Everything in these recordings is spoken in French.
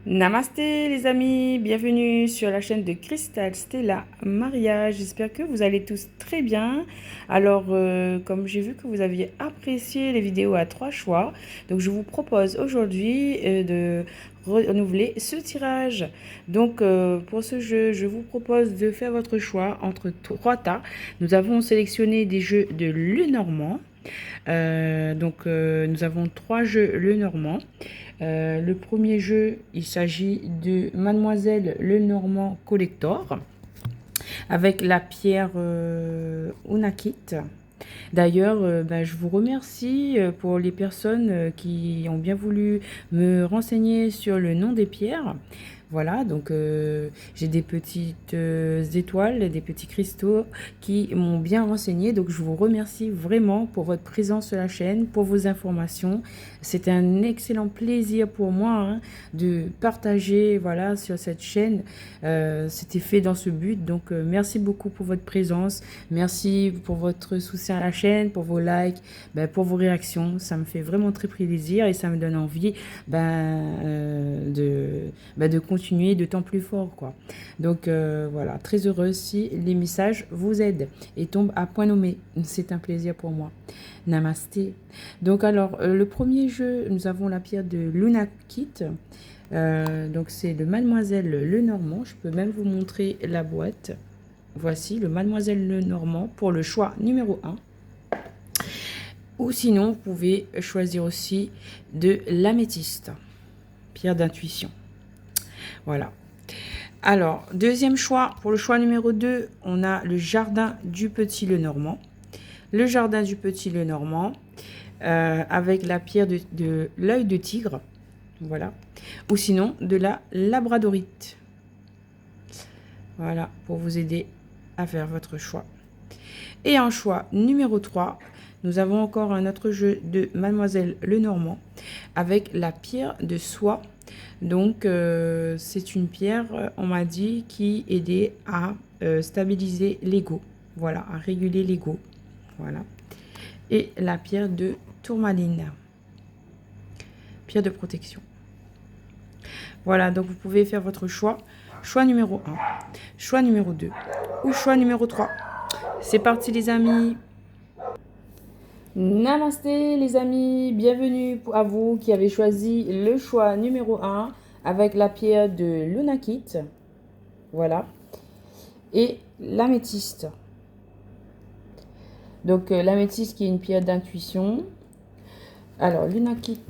Namasté les amis, bienvenue sur la chaîne de Cristal Stella Maria. J'espère que vous allez tous très bien. Alors, comme j'ai vu que vous aviez apprécié les vidéos à 3 choix, donc je vous propose aujourd'hui de renouveler ce tirage. Donc, pour ce jeu, je vous propose de faire votre choix entre 3 tas. Nous avons sélectionné des jeux de Lenormand. Nous avons 3 jeux Lenormand. Le premier jeu, il s'agit de Mademoiselle Lenormand Collector avec la pierre Unakit. D'ailleurs, je vous remercie pour les personnes qui ont bien voulu me renseigner sur le nom des pierres. Voilà, donc j'ai des petites étoiles, des petits cristaux qui m'ont bien renseigné. Donc je vous remercie vraiment pour votre présence sur la chaîne, pour vos informations. C'est un excellent plaisir pour moi de partager voilà, sur cette chaîne. C'était fait dans ce but. Donc merci beaucoup pour votre présence. Merci pour votre soutien à la chaîne, pour vos likes, pour vos réactions. Ça me fait vraiment très plaisir et ça me donne envie de continuer de temps plus fort, quoi. Donc voilà, très heureuse si les messages vous aident et tombent à point nommé. C'est un plaisir pour moi. Namasté. Donc alors, le premier jeu, nous avons la pierre de Lunakit. Donc c'est le Mademoiselle Lenormand. Je peux même vous montrer la boîte. Voici le Mademoiselle Lenormand pour le choix numéro 1. Ou sinon, vous pouvez choisir aussi de l'améthyste, pierre d'intuition. Voilà. Alors, deuxième choix, pour le choix numéro 2, on a le jardin du Petit Lenormand. Le jardin du Petit Lenormand, avec la pierre de l'œil de tigre. Voilà. Ou sinon, de la labradorite. Voilà, pour vous aider à faire votre choix. Et en choix numéro 3, nous avons encore un autre jeu de Mademoiselle Lenormand avec la pierre de soie. Donc, c'est une pierre, on m'a dit, qui aidait à stabiliser l'ego. Voilà, à réguler l'ego. Voilà. Et la pierre de tourmaline. Pierre de protection. Voilà, donc vous pouvez faire votre choix. Choix numéro 1, choix numéro 2 ou choix numéro 3. C'est parti les amis. Namasté les amis, bienvenue à vous qui avez choisi le choix numéro 1 avec la pierre de Lunakit. Voilà. Et l'améthyste. Donc l'améthyste qui est une pierre d'intuition. Alors Lunakit,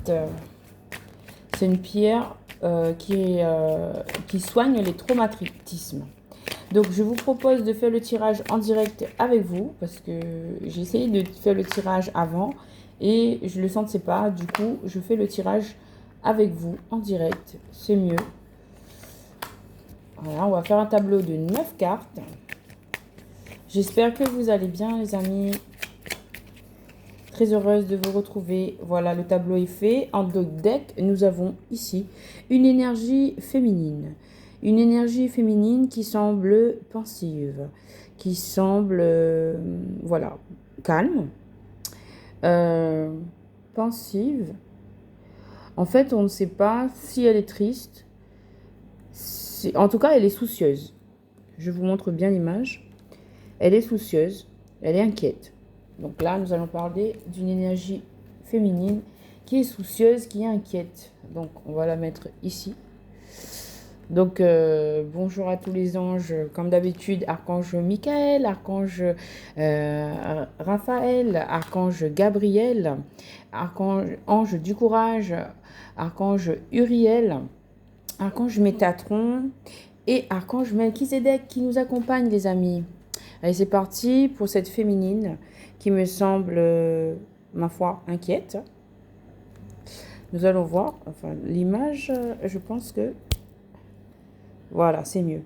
c'est une pierre qui soigne les traumatismes. Donc je vous propose de faire le tirage en direct avec vous parce que j'ai essayé de faire le tirage avant et je le sentais pas. Du coup, je fais le tirage avec vous en direct. C'est mieux. Voilà, on va faire un tableau de 9 cartes. J'espère que vous allez bien les amis. Très heureuse de vous retrouver. Voilà, le tableau est fait. En deck, nous avons ici une énergie féminine. Une énergie féminine qui semble pensive, qui semble, voilà, calme, pensive. En fait, on ne sait pas si elle est triste. En tout cas, elle est soucieuse. Je vous montre bien l'image. Elle est soucieuse, elle est inquiète. Donc là, nous allons parler d'une énergie féminine qui est soucieuse, qui est inquiète. Donc, on va la mettre ici. Donc, bonjour à tous les anges. Comme d'habitude, archange Michael, archange Raphaël, archange Gabriel, ange du courage, archange Uriel, archange Métatron et archange Melchizedek qui nous accompagne, les amis. Allez, c'est parti pour cette féminine qui me semble, ma foi, inquiète. Nous allons voir. Enfin, l'image, je pense que... Voilà, c'est mieux.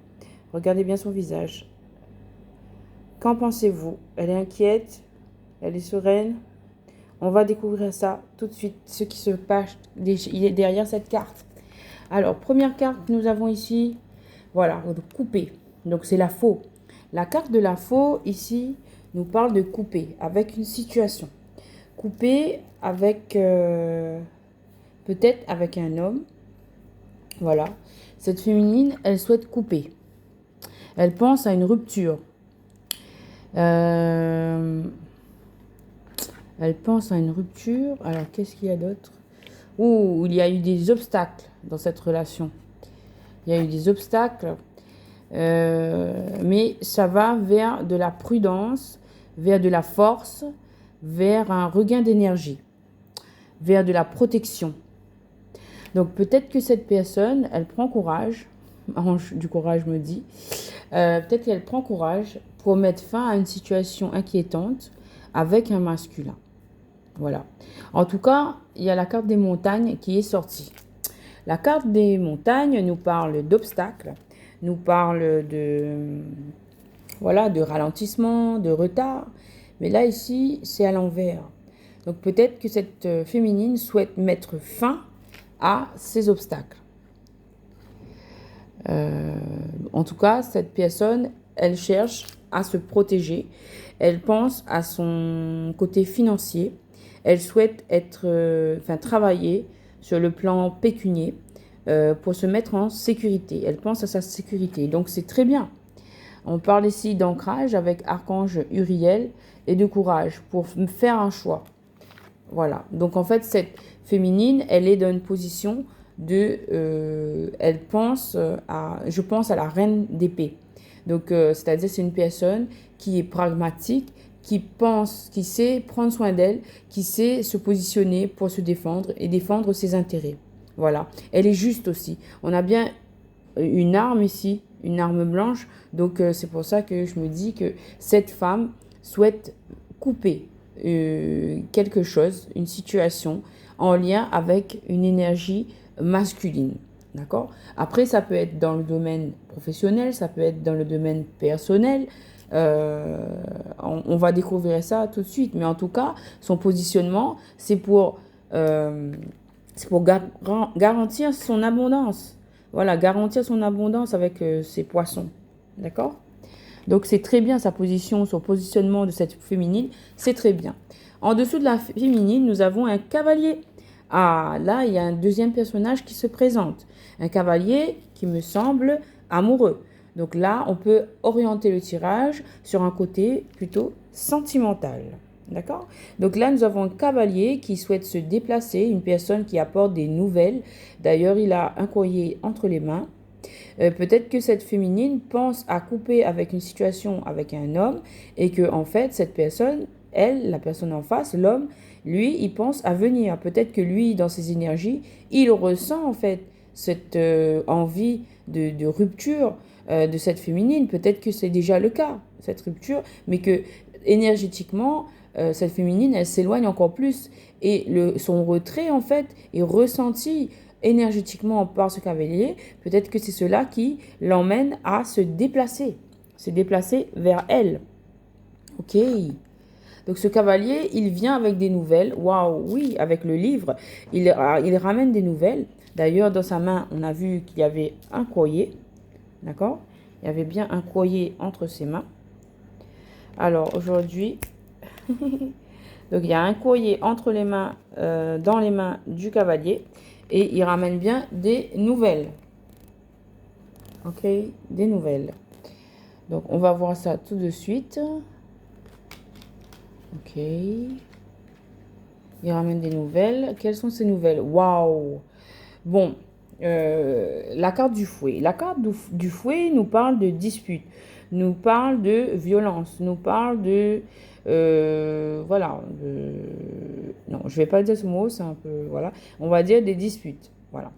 Regardez bien son visage. Qu'en pensez-vous? Elle est inquiète? Elle est sereine? On va découvrir ça tout de suite, ce qui se passe derrière cette carte. Alors, première carte, nous avons ici, voilà, couper. Donc, c'est la faux. La carte de la faux, ici, nous parle de couper avec une situation. Couper avec, peut-être avec un homme. Voilà. Cette féminine, elle souhaite couper. Elle pense à une rupture. Euh, Elle pense à une rupture. Alors, qu'est-ce qu'il y a d'autre? Ouh, il y a eu des obstacles dans cette relation. Il y a eu des obstacles, mais ça va vers de la prudence, vers de la force, vers un regain d'énergie, vers de la protection. Donc peut-être que cette personne, elle prend courage, Ange du courage me dit, peut-être qu'elle prend courage pour mettre fin à une situation inquiétante avec un masculin. Voilà. En tout cas, il y a la carte des montagnes qui est sortie. La carte des montagnes nous parle d'obstacles, nous parle de ralentissement, de retard. Mais là, ici, c'est à l'envers. Donc peut-être que cette féminine souhaite mettre fin à ces obstacles. En tout cas, cette personne, elle cherche à se protéger. Elle pense à son côté financier. Elle souhaite travailler sur le plan pécunier pour se mettre en sécurité. Elle pense à sa sécurité. Donc c'est très bien. On parle ici d'ancrage avec Archange Uriel et de courage pour faire un choix. Voilà. Donc en fait, cette féminine, elle est dans une position je pense à la reine d'épée. Donc c'est-à-dire c'est une personne qui est pragmatique, qui sait prendre soin d'elle, qui sait se positionner pour se défendre et défendre ses intérêts. Voilà. Elle est juste aussi. On a bien une arme ici, une arme blanche. Donc c'est pour ça que je me dis que cette femme souhaite couper quelque chose, une situation en lien avec une énergie masculine. D'accord? Après, ça peut être dans le domaine professionnel, ça peut être dans le domaine personnel. On va découvrir ça tout de suite. Mais en tout cas, son positionnement, c'est pour garantir son abondance. Voilà, garantir son abondance avec ses poissons. D'accord? Donc c'est très bien sa position, son positionnement de cette féminine, c'est très bien. En dessous de la féminine, nous avons un cavalier. Ah, là, il y a un deuxième personnage qui se présente. Un cavalier qui me semble amoureux. Donc là, on peut orienter le tirage sur un côté plutôt sentimental. D'accord? Donc là, nous avons un cavalier qui souhaite se déplacer, une personne qui apporte des nouvelles. D'ailleurs, il a un courrier entre les mains. Peut-être que cette féminine pense à couper avec une situation avec un homme et que en fait cette personne, elle, la personne en face, l'homme, lui, il pense à venir. Peut-être que lui, dans ses énergies, il ressent en fait cette envie de rupture de cette féminine. Peut-être que c'est déjà le cas, cette rupture, mais que énergétiquement, cette féminine, elle s'éloigne encore plus et son retrait en fait est ressenti énergétiquement par ce cavalier. Peut-être que c'est cela qui l'emmène à se déplacer vers elle. Ok. Donc ce cavalier, il vient avec des nouvelles. Waouh, oui, avec le livre, il ramène des nouvelles. D'ailleurs, dans sa main, on a vu qu'il y avait un courrier. D'accord? Il y avait bien un courrier entre ses mains. Alors aujourd'hui, donc il y a un courrier entre les mains, dans les mains du cavalier. Et il ramène bien des nouvelles. Ok, des nouvelles. Donc, on va voir ça tout de suite. Ok. Il ramène des nouvelles. Quelles sont ces nouvelles? Waouh! Bon, la carte du fouet. La carte du fouet nous parle de dispute, nous parle de violence, nous parle de... voilà. Non, je ne vais pas dire ce mot, c'est un peu... Voilà. On va dire des disputes. Voilà.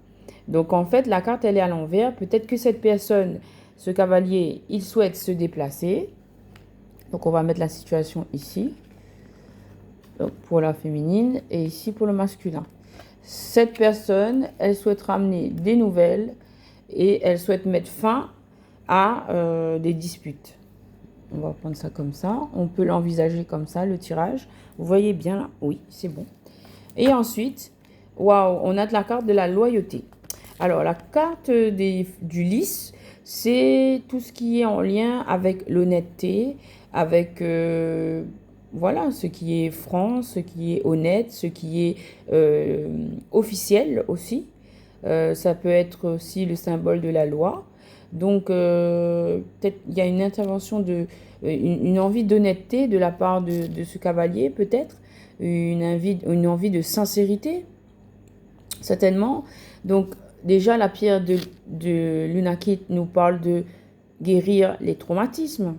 Donc, en fait, la carte, elle est à l'envers. Peut-être que cette personne, ce cavalier, il souhaite se déplacer. Donc, on va mettre la situation ici. Donc, pour la féminine et ici pour le masculin. Cette personne, elle souhaite ramener des nouvelles et elle souhaite mettre fin à des disputes. On va prendre ça comme ça. On peut l'envisager comme ça, le tirage. Vous voyez bien là? Oui, c'est bon. Et ensuite, waouh, on a de la carte de la loyauté. Alors, la carte du lys, c'est tout ce qui est en lien avec l'honnêteté, avec voilà, ce qui est franc, ce qui est honnête, ce qui est officiel aussi. Ça peut être aussi le symbole de la loi. Donc, peut-être il y a une intervention une envie d'honnêteté de la part de ce cavalier, peut-être, une envie de sincérité, certainement. Donc, déjà, la pierre de Lunakit nous parle de guérir les traumatismes,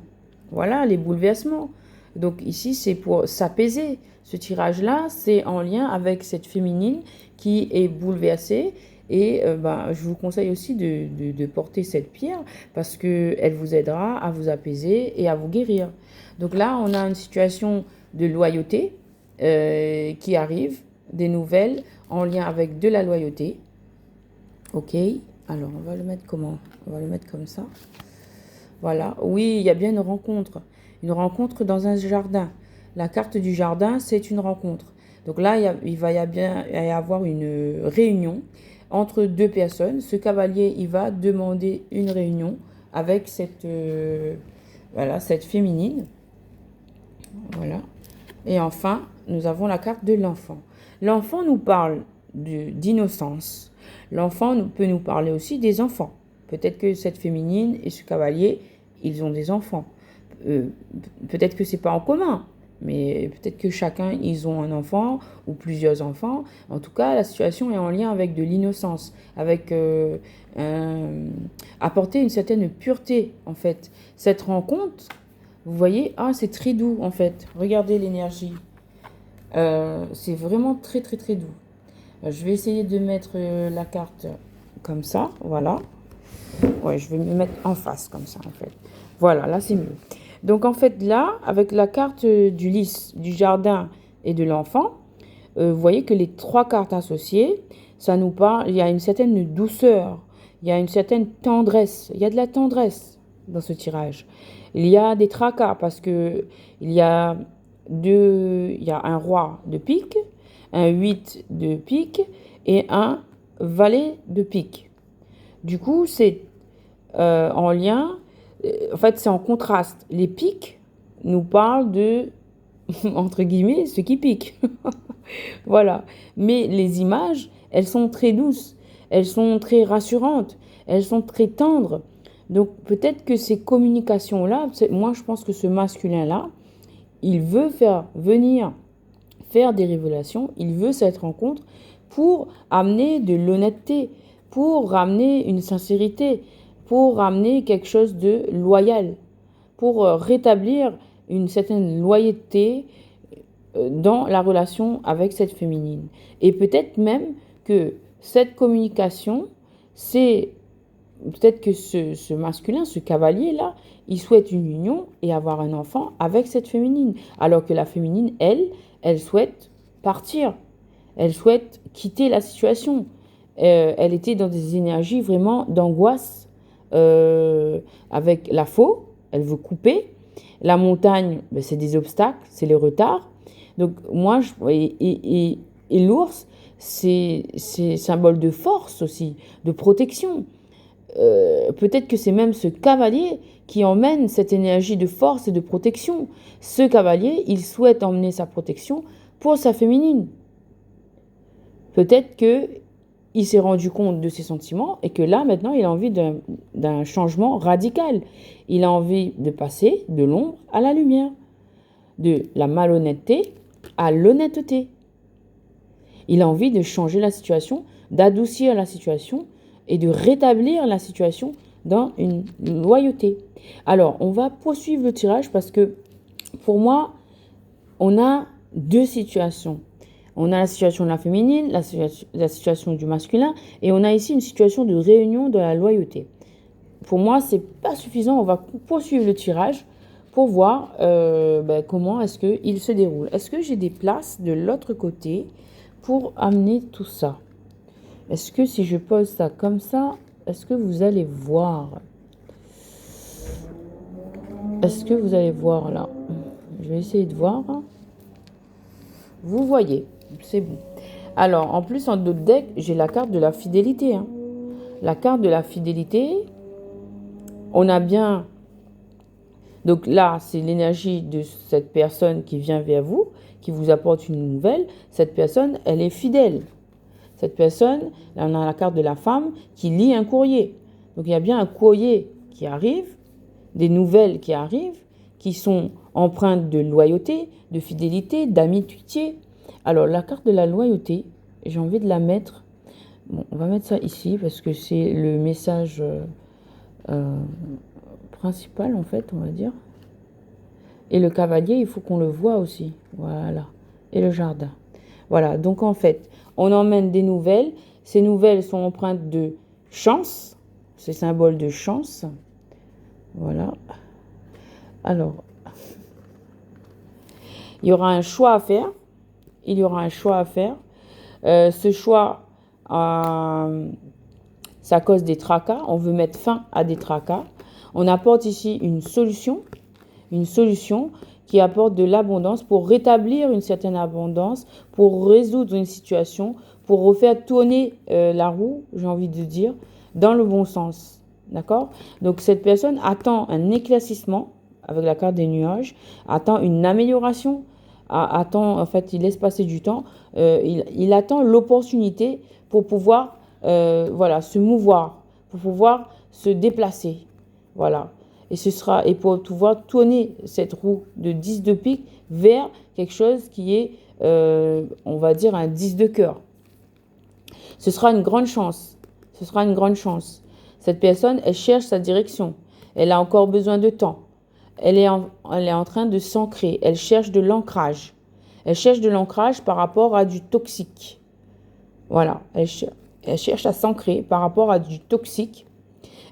voilà, les bouleversements. Donc, ici, c'est pour s'apaiser. Ce tirage-là, c'est en lien avec cette féminine qui est bouleversée. Et je vous conseille aussi de porter cette pierre parce qu'elle vous aidera à vous apaiser et à vous guérir. Donc là, on a une situation de loyauté qui arrive, des nouvelles en lien avec de la loyauté. Ok, alors on va le mettre comment? On va le mettre comme ça. Voilà, oui, il y a bien une rencontre dans un jardin. La carte du jardin, c'est une rencontre. Donc là, il va bien y avoir une réunion entre deux personnes. Ce cavalier, il va demander une réunion avec cette féminine. Voilà. Et enfin, nous avons la carte de l'enfant. L'enfant nous parle d'innocence. L'enfant peut nous parler aussi des enfants. Peut-être que cette féminine et ce cavalier, ils ont des enfants. Peut-être que c'est pas en commun, mais peut-être que chacun, ils ont un enfant ou plusieurs enfants. En tout cas, la situation est en lien avec de l'innocence, avec apporter une certaine pureté, en fait. Cette rencontre, vous voyez, c'est très doux, en fait. Regardez l'énergie. C'est vraiment très, très, très doux. Je vais essayer de mettre la carte comme ça, voilà. Ouais, je vais me mettre en face, comme ça, en fait. Voilà, là, c'est mieux. Donc, en fait, là, avec la carte du lys, du jardin et de l'enfant, vous voyez que les trois cartes associées, ça nous parle, il y a une certaine douceur, il y a une certaine tendresse, il y a de la tendresse dans ce tirage. Il y a des tracas parce que il y a un roi de pique, un 8 de pique et un valet de pique. Du coup, c'est en lien, en fait, c'est en contraste. Les piques nous parlent de, entre guillemets, ce qui pique. Voilà. Mais les images, elles sont très douces, elles sont très rassurantes, elles sont très tendres. Donc, peut-être que ces communications-là, moi, je pense que ce masculin-là, il veut faire des révélations, il veut cette rencontre pour amener de l'honnêteté, pour ramener une sincérité, pour ramener quelque chose de loyal, pour rétablir une certaine loyauté dans la relation avec cette féminine. Et peut-être même que cette communication, c'est peut-être que ce masculin, ce cavalier-là, il souhaite une union et avoir un enfant avec cette féminine. Alors que la féminine, elle souhaite partir. Elle souhaite quitter la situation. Elle était dans des énergies vraiment d'angoisse avec la faux. Elle veut couper. La montagne, c'est des obstacles, c'est les retards. Donc moi, et l'ours, c'est symbole de force aussi, de protection. Peut-être que c'est même ce cavalier qui emmène cette énergie de force et de protection. Ce cavalier, il souhaite emmener sa protection pour sa féminine. Peut-être qu'il s'est rendu compte de ses sentiments et que là, maintenant, il a envie d'un changement radical. Il a envie de passer de l'ombre à la lumière, de la malhonnêteté à l'honnêteté. Il a envie de changer la situation, d'adoucir la situation et de rétablir la situation dans une loyauté. Alors, on va poursuivre le tirage parce que pour moi, on a deux situations. On a la situation de la féminine, la situation du masculin, et on a ici une situation de réunion de la loyauté. Pour moi, c'est pas suffisant. On va poursuivre le tirage pour voir comment est-ce qu'il se déroule. Est-ce que j'ai des places de l'autre côté pour amener tout ça? Est-ce que si je pose ça comme ça, est-ce que vous allez voir? Est-ce que vous allez voir là? Je vais essayer de voir. Vous voyez, c'est bon. Alors, en plus, en d'autres decks, j'ai la carte de la fidélité. La carte de la fidélité, on a bien... Donc là, c'est l'énergie de cette personne qui vient vers vous, qui vous apporte une nouvelle. Cette personne, elle est fidèle. Cette personne, là on a la carte de la femme qui lit un courrier. Donc il y a bien un courrier qui arrive, des nouvelles qui arrivent, qui sont empreintes de loyauté, de fidélité, d'amitié. Alors la carte de la loyauté, j'ai envie de la mettre. Bon, on va mettre ça ici parce que c'est le message principal en fait, on va dire. Et le cavalier, il faut qu'on le voit aussi. Voilà. Et le jardin. Voilà. Donc, en fait, on emmène des nouvelles. Ces nouvelles sont empreintes de chance. C'est symbole de chance. Voilà. Alors, il y aura un choix à faire. Il y aura un choix à faire. Ce choix, ça cause des tracas. On veut mettre fin à des tracas. On apporte ici une solution qui apporte de l'abondance pour rétablir une certaine abondance, pour résoudre une situation, pour refaire tourner la roue, j'ai envie de dire, dans le bon sens. D'accord? Donc cette personne attend un éclaircissement avec la carte des nuages, attend une amélioration, attend, en fait, il laisse passer du temps, il attend l'opportunité pour pouvoir voilà, se mouvoir, pour pouvoir se déplacer. Voilà. Et pour pouvoir tourner cette roue de 10 de pique vers quelque chose qui est, on va dire, un 10 de cœur. Ce sera une grande chance. Ce sera une grande chance. Cette personne, elle cherche sa direction. Elle a encore besoin de temps. Elle est en train de s'ancrer. Elle cherche de l'ancrage. Elle cherche de l'ancrage par rapport à du toxique. Voilà. Elle cherche à s'ancrer par rapport à du toxique.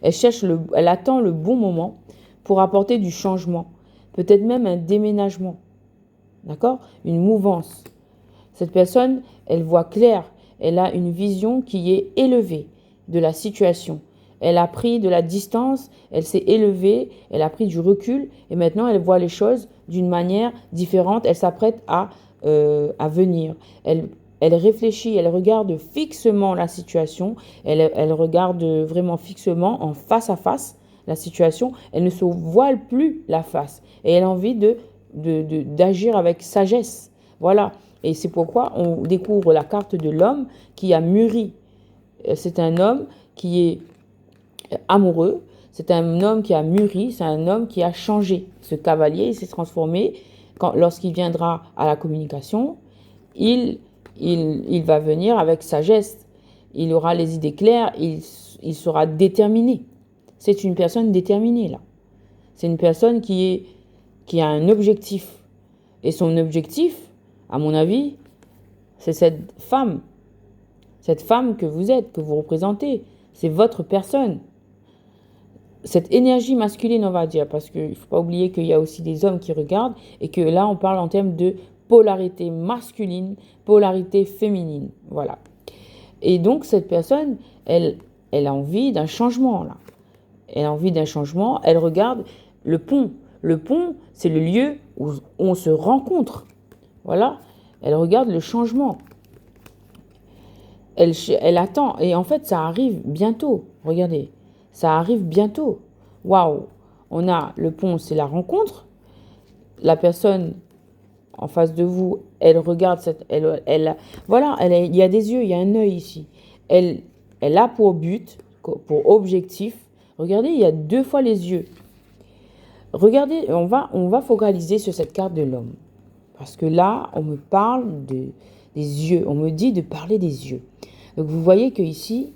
Elle attend le bon moment pour apporter du changement, peut-être même un déménagement, d'accord? Une mouvance. Cette personne, elle voit clair, elle a une vision qui est élevée de la situation. Elle a pris de la distance, elle s'est élevée, elle a pris du recul et maintenant elle voit les choses d'une manière différente. Elle s'apprête à venir. Elle réfléchit, elle regarde fixement la situation, elle regarde vraiment fixement en face à face la situation, elle ne se voile plus la face et elle a envie d'agir avec sagesse. Voilà. Et c'est pourquoi on découvre la carte de l'homme qui a mûri. C'est un homme qui est amoureux, c'est un homme qui a mûri, c'est un homme qui a changé. Ce cavalier s'est transformé lorsqu'il viendra à la communication, il va venir avec sagesse, il aura les idées claires, il sera déterminé. C'est une personne déterminée là. C'est une personne qui a un objectif. Et son objectif, à mon avis, c'est cette femme que vous êtes, que vous représentez. C'est votre personne. Cette énergie masculine, on va dire, parce qu'il ne faut pas oublier qu'il y a aussi des hommes qui regardent et que là, on parle en termes de polarité masculine, polarité féminine. Voilà. Et donc, cette personne, elle a envie d'un changement, là. Elle a envie d'un changement. Elle regarde le pont. Le pont, c'est le lieu où on se rencontre. Voilà. Elle regarde le changement. Elle attend. Et en fait, ça arrive bientôt. Regardez. Ça arrive bientôt. Waouh. On a le pont, c'est la rencontre. La personne en face de vous, elle regarde voilà, il y a des yeux, il y a un œil ici. Elle a pour but, pour objectif. Regardez, il y a 2 fois les yeux. Regardez, on va focaliser sur cette carte de l'homme. Parce que là, on me parle des yeux. On me dit de parler des yeux. Donc, vous voyez que ici,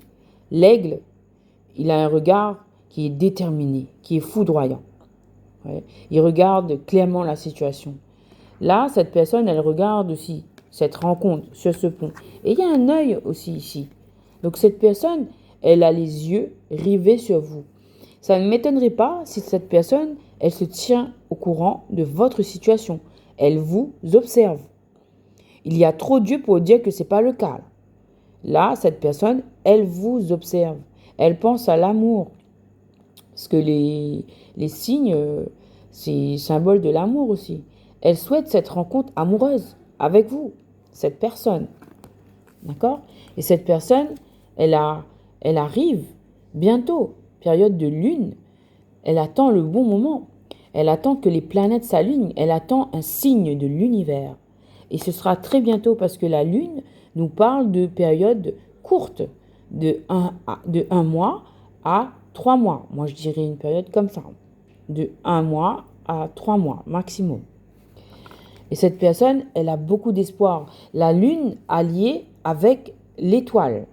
l'aigle, il a un regard qui est déterminé, qui est foudroyant. Ouais. Il regarde clairement la situation. Là, cette personne, elle regarde aussi cette rencontre sur ce pont. Et il y a un œil aussi ici. Donc, cette personne, elle a les yeux rivés sur vous. Ça ne m'étonnerait pas si cette personne, elle se tient au courant de votre situation. Elle vous observe. Il y a trop d'yeux pour dire que ce n'est pas le cas. Là, cette personne, elle vous observe. Elle pense à l'amour. Parce que les signes, c'est symbole de l'amour aussi. Elle souhaite cette rencontre amoureuse avec vous, cette personne. D'accord? Et cette personne, elle arrive bientôt, période de lune. Elle attend le bon moment. Elle attend que les planètes s'alignent. Elle attend un signe de l'univers. Et ce sera très bientôt parce que la lune nous parle de période courte, de un mois à 3 mois. Moi, je dirais une période comme ça, de 1 mois à 3 mois maximum. Et cette personne, elle a beaucoup d'espoir. La lune alliée avec l'étoile.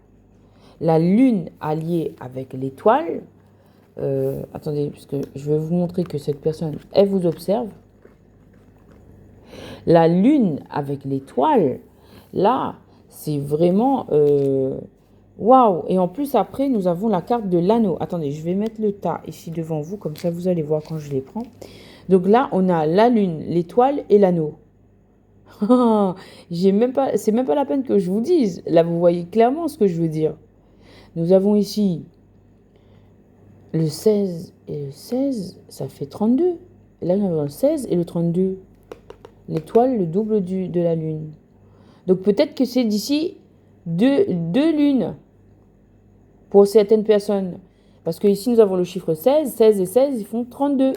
La lune alliée avec l'étoile. Attendez, parce que je vais vous montrer que cette personne, elle vous observe. La lune avec l'étoile, là, c'est vraiment... waouh! Et en plus, après, nous avons la carte de l'anneau. Attendez, je vais mettre le tas ici devant vous, comme ça vous allez voir quand je les prends. Donc là, on a la lune, l'étoile et l'anneau. C'est même pas la peine que je vous dise. Là, vous voyez clairement ce que je veux dire. Nous avons ici le 16 et le 16, ça fait 32. Et là, nous avons le 16 et le 32. L'étoile, le double de la lune. Donc peut-être que c'est d'ici deux lunes pour certaines personnes. Parce que ici, nous avons le chiffre 16. 16 et 16, ils font 32.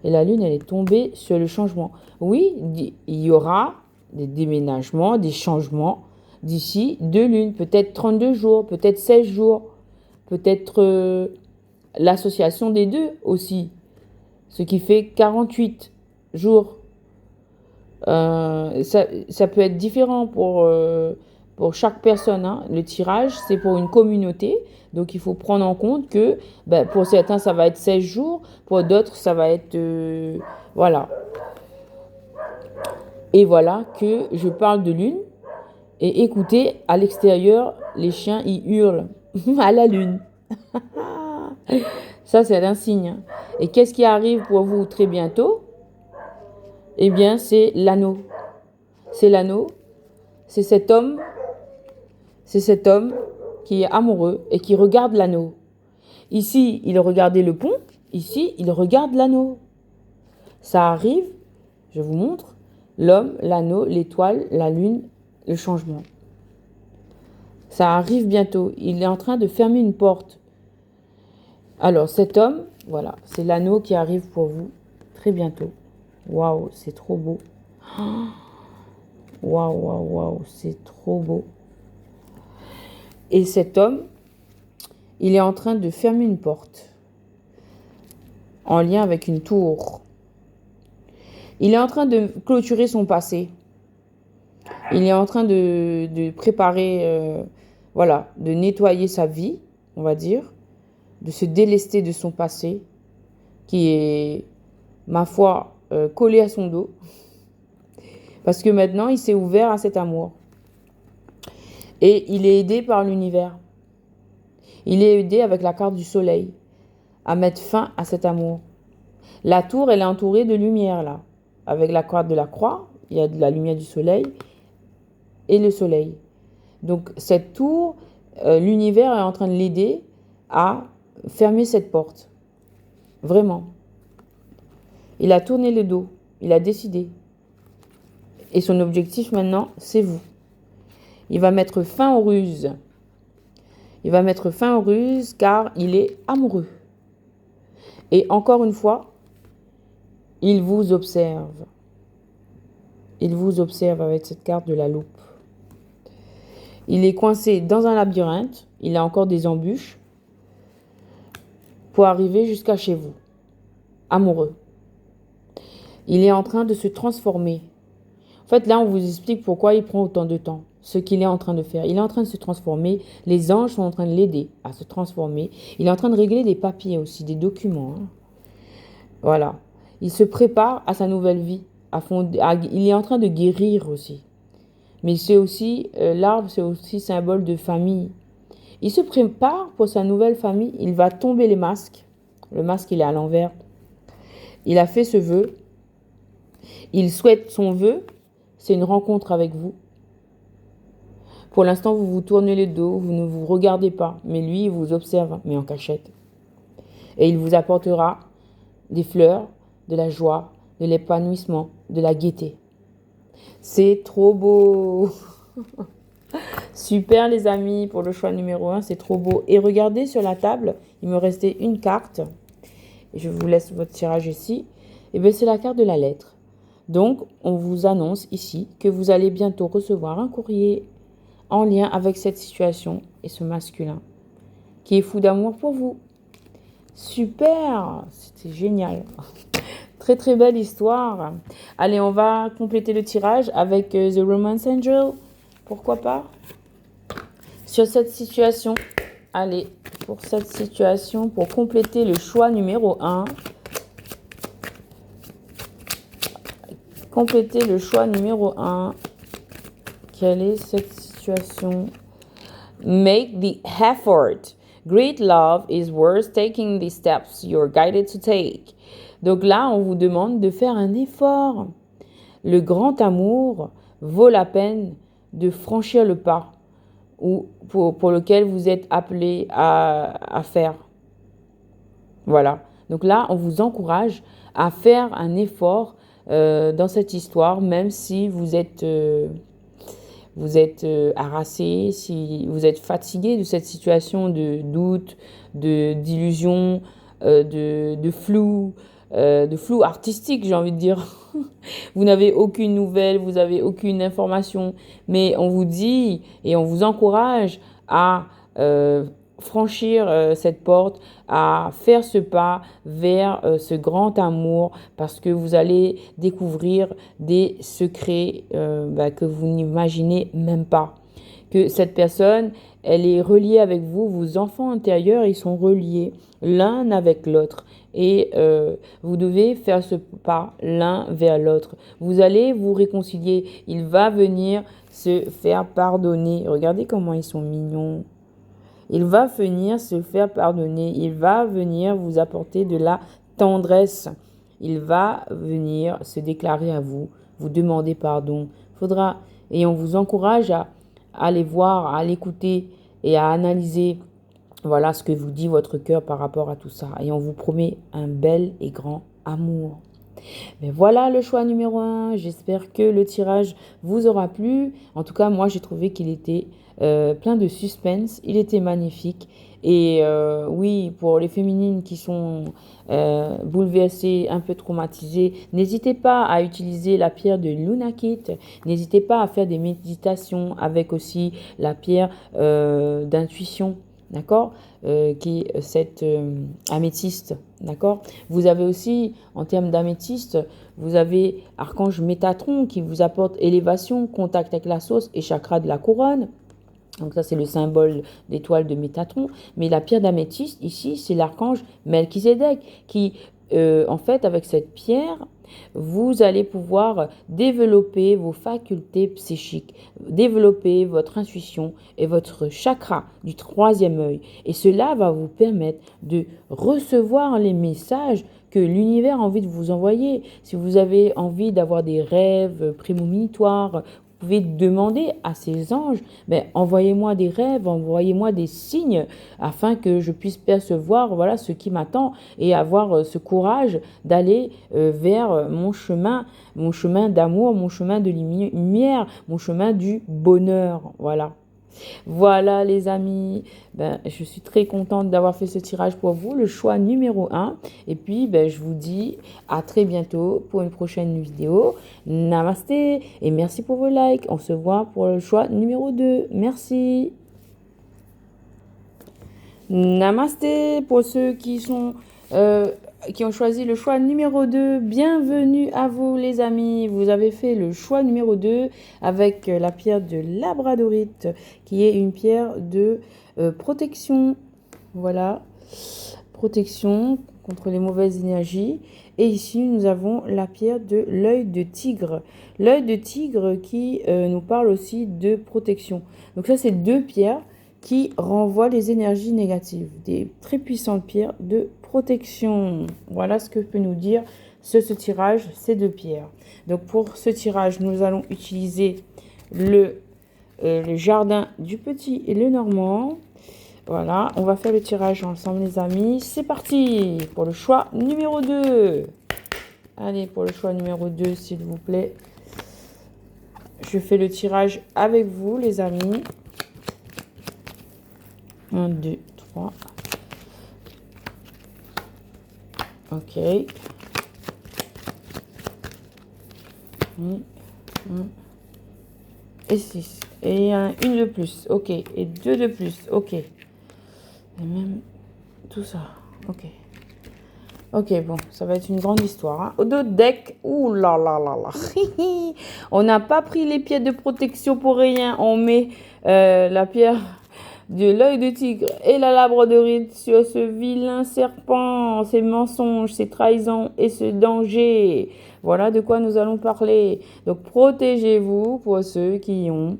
Et la lune, elle est tombée sur le changement. Oui, il y aura des déménagements, des changements d'ici 2 lunes. Peut-être 32 jours, peut-être 16 jours. Peut-être l'association des deux aussi. Ce qui fait 48 jours. Ça peut être différent pour chaque personne. Hein. Le tirage, c'est pour une communauté. Donc, il faut prendre en compte que pour certains, ça va être 16 jours. Pour d'autres, ça va être... voilà. Et voilà que je parle de lune. Et écoutez, à l'extérieur, les chiens, ils hurlent à la lune. Ça, c'est un signe. Et qu'est-ce qui arrive pour vous très bientôt? Eh bien, c'est l'anneau. C'est l'anneau. C'est cet homme qui est amoureux et qui regarde l'anneau. Ici, il regardait le pont. Ici, il regarde l'anneau. Ça arrive, je vous montre, l'homme, l'anneau, l'étoile, la lune, le changement. Ça arrive bientôt. Il est en train de fermer une porte. Alors, cet homme, voilà, c'est l'anneau qui arrive pour vous très bientôt. Waouh, c'est trop beau. Waouh, waouh, waouh, c'est trop beau. Et cet homme, il est en train de fermer une porte en lien avec une tour. Il est en train de clôturer son passé. Il est en train de préparer, voilà, de nettoyer sa vie, on va dire, de se délester de son passé, qui est, ma foi, collé à son dos. Parce que maintenant, il s'est ouvert à cet amour. Et il est aidé par l'univers. Il est aidé avec la carte du soleil à mettre fin à cet amour. La tour, elle est entourée de lumière, là. Avec la carte de la croix, il y a de la lumière du soleil et le soleil. Donc, cette tour, l'univers est en train de l'aider à fermer cette porte. Vraiment. Il a tourné le dos. Il a décidé. Et son objectif maintenant, c'est vous. Il va mettre fin aux ruses. Il va mettre fin aux ruses car il est amoureux. Et encore une fois, il vous observe. Il vous observe avec cette carte de la loupe. Il est coincé dans un labyrinthe. Il a encore des embûches pour arriver jusqu'à chez vous. Amoureux. Il est en train de se transformer. En fait, là, on vous explique pourquoi il prend autant de temps. Ce qu'il est en train de faire. Il est en train de se transformer. Les anges sont en train de l'aider à se transformer. Il est en train de régler des papiers aussi, des documents. Hein. Voilà. Il se prépare à sa nouvelle vie. Il est en train de guérir aussi. Mais c'est aussi, l'arbre, c'est aussi symbole de famille. Il se prépare pour sa nouvelle famille. Il va tomber les masques. Le masque, il est à l'envers. Il a fait ce vœu. Il souhaite son vœu. C'est une rencontre avec vous. Pour l'instant, vous vous tournez le dos, vous ne vous regardez pas. Mais lui, il vous observe, mais en cachette. Et il vous apportera des fleurs, de la joie, de l'épanouissement, de la gaieté. C'est trop beau. Super les amis, pour le choix numéro 1, c'est trop beau. Et regardez sur la table, il me restait une carte. Je vous laisse votre tirage ici. Et bien c'est la carte de la lettre. Donc, on vous annonce ici que vous allez bientôt recevoir un courrier en lien avec cette situation et ce masculin qui est fou d'amour pour vous. Super, c'était génial. Très très belle histoire. Allez, on va compléter le tirage avec The Romance Angel. Pourquoi pas? Sur cette situation, allez, pour cette situation, pour compléter le choix numéro 1. Compléter le choix numéro 1. Quelle est cette situation? Make the effort. Great love is worth taking the steps you're guided to take. Donc là, on vous demande de faire un effort. Le grand amour vaut la peine de franchir le pas ou pour lequel vous êtes appelé à faire. Voilà. Donc là, on vous encourage à faire un effort dans cette histoire, même si vous êtes harassé, si vous êtes fatigué de cette situation de doute, d'illusion, de flou artistique, j'ai envie de dire. Vous n'avez aucune nouvelle, vous n'avez aucune information, mais on vous dit et on vous encourage à franchir cette porte, à faire ce pas vers ce grand amour, parce que vous allez découvrir des secrets que vous n'imaginez même pas. Que cette personne, elle est reliée avec vous, vos enfants intérieurs, ils sont reliés l'un avec l'autre. Et vous devez faire ce pas l'un vers l'autre. Vous allez vous réconcilier. Il va venir se faire pardonner. Regardez comment ils sont mignons. Il va venir se faire pardonner. Il va venir vous apporter de la tendresse. Il va venir se déclarer à vous, vous demander pardon. Et on vous encourage à aller voir, à l'écouter et à analyser. Voilà ce que vous dit votre cœur par rapport à tout ça. Et on vous promet un bel et grand amour. Mais voilà le choix numéro 1. J'espère que le tirage vous aura plu. En tout cas, moi, j'ai trouvé qu'il était plein de suspense. Il était magnifique. Et oui, pour les féminines qui sont bouleversées, un peu traumatisées, n'hésitez pas à utiliser la pierre de Lunakit. N'hésitez pas à faire des méditations avec aussi la pierre d'intuition. D'accord, qui est cette améthyste, d'accord. Vous avez aussi, en termes d'améthyste, vous avez Archange Métatron qui vous apporte élévation, contact avec la source et chakra de la couronne. Donc ça, c'est le symbole d'étoile de Métatron. Mais la pierre d'améthyste, ici, c'est l'archange Melchizedek qui, en fait, avec cette pierre, vous allez pouvoir développer vos facultés psychiques, développer votre intuition et votre chakra du 3e œil. Et cela va vous permettre de recevoir les messages que l'univers a envie de vous envoyer. Si vous avez envie d'avoir des rêves prémonitoires, vous pouvez demander à ces anges, envoyez-moi des rêves, envoyez-moi des signes afin que je puisse percevoir voilà, ce qui m'attend et avoir ce courage d'aller vers mon chemin d'amour, mon chemin de lumière, mon chemin du bonheur. Voilà. Voilà les amis, je suis très contente d'avoir fait ce tirage pour vous, le choix numéro 1. Et puis je vous dis à très bientôt pour une prochaine vidéo. Namasté et merci pour vos likes. On se voit pour le choix numéro 2. Merci. Namasté pour ceux qui ont choisi le choix numéro 2. Bienvenue à vous les amis. Vous avez fait le choix numéro 2 avec la pierre de labradorite qui est une pierre de protection. Voilà, protection contre les mauvaises énergies. Et ici, nous avons la pierre de l'œil de tigre. L'œil de tigre qui nous parle aussi de protection. Donc ça, c'est 2 pierres qui renvoient les énergies négatives. Des très puissantes pierres de protection. Voilà ce que peut nous dire ce tirage, ces 2 pierres. Donc pour ce tirage, nous allons utiliser le jardin du petit et le normand. Voilà, on va faire le tirage ensemble les amis. C'est parti pour le choix numéro 2. Allez, pour le choix numéro 2, s'il vous plaît. Je fais le tirage avec vous les amis. 1, 2, 3. Ok. Et 6. Et une de plus, ok. Et deux de plus, ok. Et même tout ça, ok. Ok, bon, ça va être une grande histoire. Hein. Deux decks, ouh là là là là. On n'a pas pris les pierres de protection pour rien. On met la pierre de l'œil de tigre et la labradorite sur ce vilain serpent, ces mensonges, ces trahisons et ce danger. Voilà de quoi nous allons parler. Donc protégez-vous pour ceux qui ont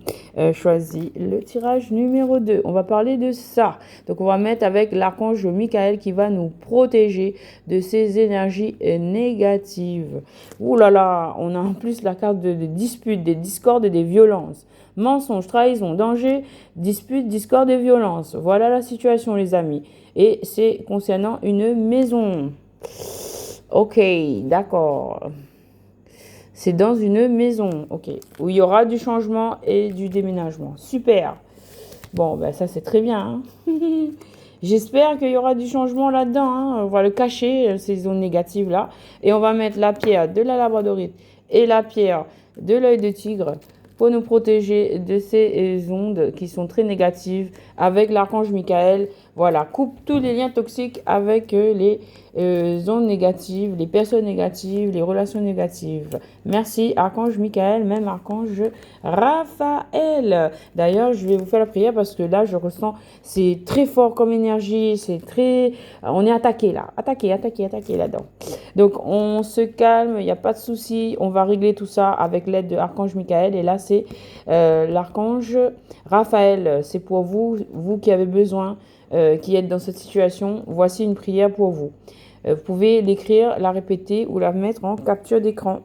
choisi le tirage numéro 2. On va parler de ça. Donc on va mettre avec l'archange Michael qui va nous protéger de ces énergies négatives. Ouh là là, on a en plus la carte de dispute, des discordes et des violences. Mensonges, trahison, danger, dispute, discorde et violence. Voilà la situation, les amis. Et c'est concernant une maison. Ok, d'accord. C'est dans une maison, ok, où il y aura du changement et du déménagement. Super. Bon, ben ça c'est très bien. Hein. J'espère qu'il y aura du changement là-dedans. Hein. On va le cacher, ces zones négatives-là. Et on va mettre la pierre de la labradorite et la pierre de l'œil de tigre pour nous protéger de ces ondes qui sont très négatives avec l'archange Michael. Voilà, coupe tous les liens toxiques avec les ondes négatives, les personnes négatives, les relations négatives. Merci, archange Michael, même archange Raphaël. D'ailleurs, je vais vous faire la prière parce que là, je ressens, c'est très fort comme énergie, c'est très... On est attaqué là, attaqué là-dedans. Donc, on se calme, il n'y a pas de souci, on va régler tout ça avec l'aide de l'archange Michael. Et là, c'est l'archange Raphaël, c'est pour vous, vous qui avez besoin, qui êtes dans cette situation, voici une prière pour vous. Vous pouvez l'écrire, la répéter ou la mettre en capture d'écran.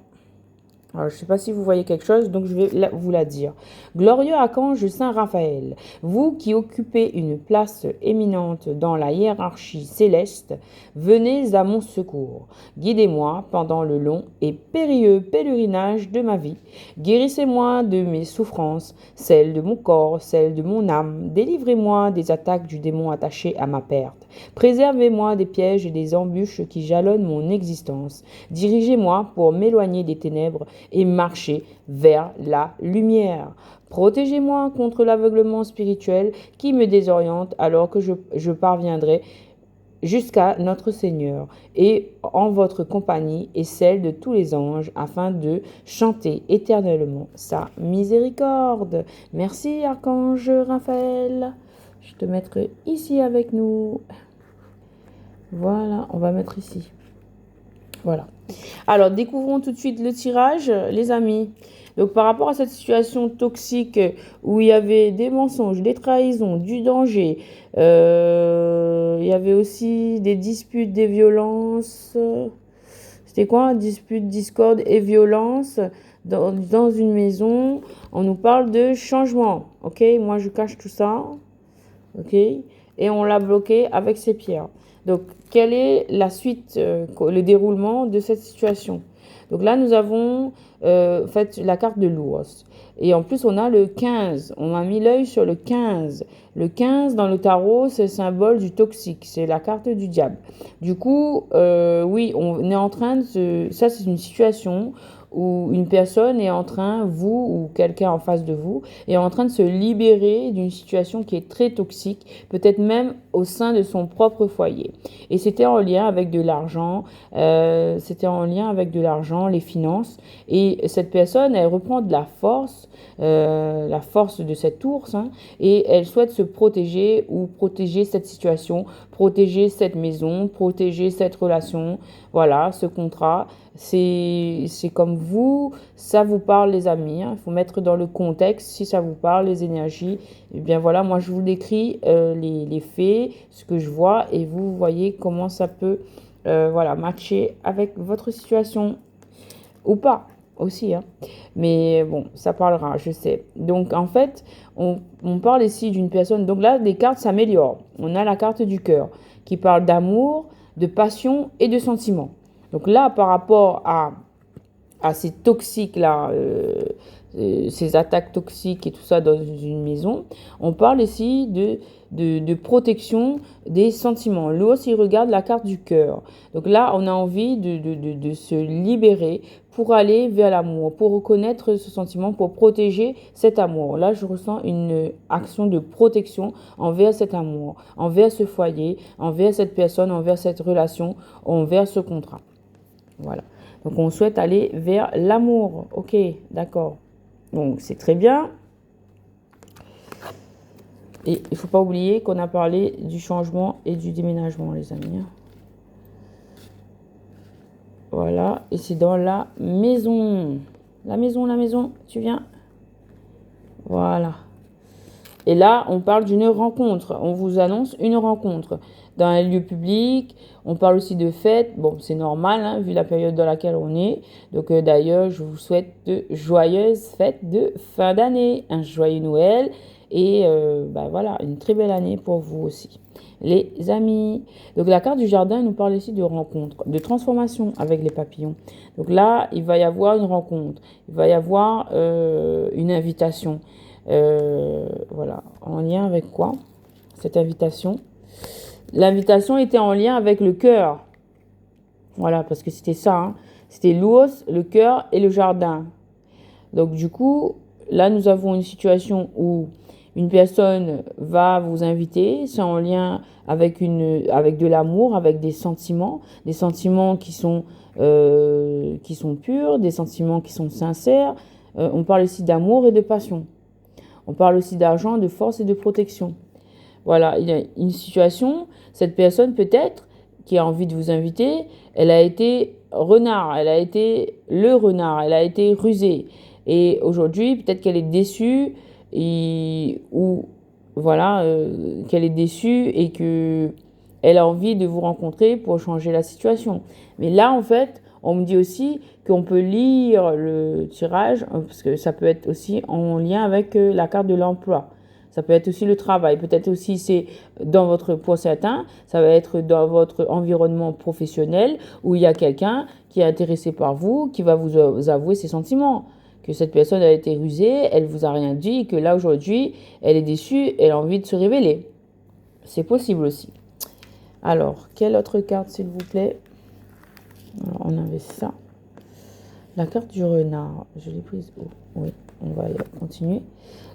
Alors, je ne sais pas si vous voyez quelque chose, donc je vais vous la dire. Glorieux archange Saint Raphaël, vous qui occupez une place éminente dans la hiérarchie céleste, venez à mon secours. Guidez-moi pendant le long et périlleux pèlerinage de ma vie. Guérissez-moi de mes souffrances, celles de mon corps, celles de mon âme. Délivrez-moi des attaques du démon attaché à ma perte. Préservez-moi des pièges et des embûches qui jalonnent mon existence. Dirigez-moi pour m'éloigner des ténèbres et marcher vers la lumière. Protégez-moi contre l'aveuglement spirituel qui me désoriente alors que je parviendrai jusqu'à notre Seigneur et en votre compagnie et celle de tous les anges afin de chanter éternellement sa miséricorde. Merci archange Raphaël. Je te mettrai ici avec nous. Voilà, on va mettre ici. Voilà. Alors, découvrons tout de suite le tirage, les amis. Donc, par rapport à cette situation toxique où il y avait des mensonges, des trahisons, du danger, il y avait aussi des disputes, des violences. C'était quoi? Disputes, discorde et violence dans une maison. On nous parle de changement. Ok, moi je cache tout ça. Ok, et on l'a bloqué avec ces pierres. Donc, quelle est la suite, le déroulement de cette situation? Donc là, nous avons fait la carte de l'ours. Et en plus, on a le 15. On a mis l'œil sur le 15. Le 15, dans le tarot, c'est le symbole du toxique. C'est la carte du diable. Du coup, oui, on est en train de se... Ça, c'est une situation où une personne est en train, vous ou quelqu'un en face de vous, est en train de se libérer d'une situation qui est très toxique, peut-être même au sein de son propre foyer. Et c'était en lien avec de l'argent, les finances. Et cette personne, elle reprend de la force de cette ours, hein, et elle souhaite se protéger ou protéger cette situation, protéger cette maison, protéger cette relation, voilà, ce contrat. C'est comme vous, ça vous parle les amis, hein. Il faut mettre dans le contexte si ça vous parle, les énergies. Et bien voilà, moi je vous décris les faits, ce que je vois et vous voyez comment ça peut voilà, matcher avec votre situation ou pas aussi. Hein. Mais bon, ça parlera, je sais. Donc en fait, on parle ici d'une personne. Donc là, les cartes s'améliorent. On a la carte du cœur qui parle d'amour, de passion et de sentiment. Donc là, par rapport à assez toxiques là, ces attaques toxiques et tout ça dans une maison, on parle ici de protection des sentiments. Lui aussi, il regarde la carte du cœur. Donc là, on a envie de se libérer pour aller vers l'amour, pour reconnaître ce sentiment, pour protéger cet amour. Là, je ressens une action de protection envers cet amour, envers ce foyer, envers cette personne, envers cette relation, envers ce contrat. Voilà. Donc, on souhaite aller vers l'amour. Ok, d'accord. Donc, c'est très bien. Et il ne faut pas oublier qu'on a parlé du changement et du déménagement, les amis. Voilà, et c'est dans la maison. La maison, tu viens. Voilà. Et là, on parle d'une rencontre. On vous annonce une rencontre dans un lieu public. On parle aussi de fêtes. Bon, c'est normal, hein, vu la période dans laquelle on est. Donc, d'ailleurs, je vous souhaite de joyeuses fêtes de fin d'année. Un joyeux Noël. Et voilà, une très belle année pour vous aussi. Les amis. Donc, la carte du jardin nous parle ici de rencontre, de transformation avec les papillons. Donc là, il va y avoir une rencontre. Il va y avoir une invitation. Voilà, en lien avec quoi cette invitation? L'invitation était en lien avec le cœur. Voilà, parce que c'était ça. Hein. C'était l'os, le cœur et le jardin. Donc du coup, là, nous avons une situation où une personne va vous inviter. C'est en lien avec de l'amour, avec des sentiments qui sont purs, des sentiments qui sont sincères. On parle ici d'amour et de passion. On parle aussi d'argent, de force et de protection. Voilà, il y a une situation, cette personne peut-être qui a envie de vous inviter, elle a été renard, elle a été le renard, elle a été rusée. Et aujourd'hui, peut-être qu'elle est déçue ou voilà, qu'elle est déçue et que elle a envie de vous rencontrer pour changer la situation. Mais là, en fait, on me dit aussi qu'on peut lire le tirage, parce que ça peut être aussi en lien avec la carte de l'emploi. Ça peut être aussi le travail. Peut-être aussi c'est pour certains, ça va être dans votre environnement professionnel où il y a quelqu'un qui est intéressé par vous, qui va vous avouer ses sentiments. Que cette personne a été rusée, elle vous a rien dit, et que là aujourd'hui, elle est déçue, elle a envie de se révéler. C'est possible aussi. Alors, quelle autre carte s'il vous plaît? Alors, on avait ça. La carte du renard, je l'ai prise où? Oui, on va continuer.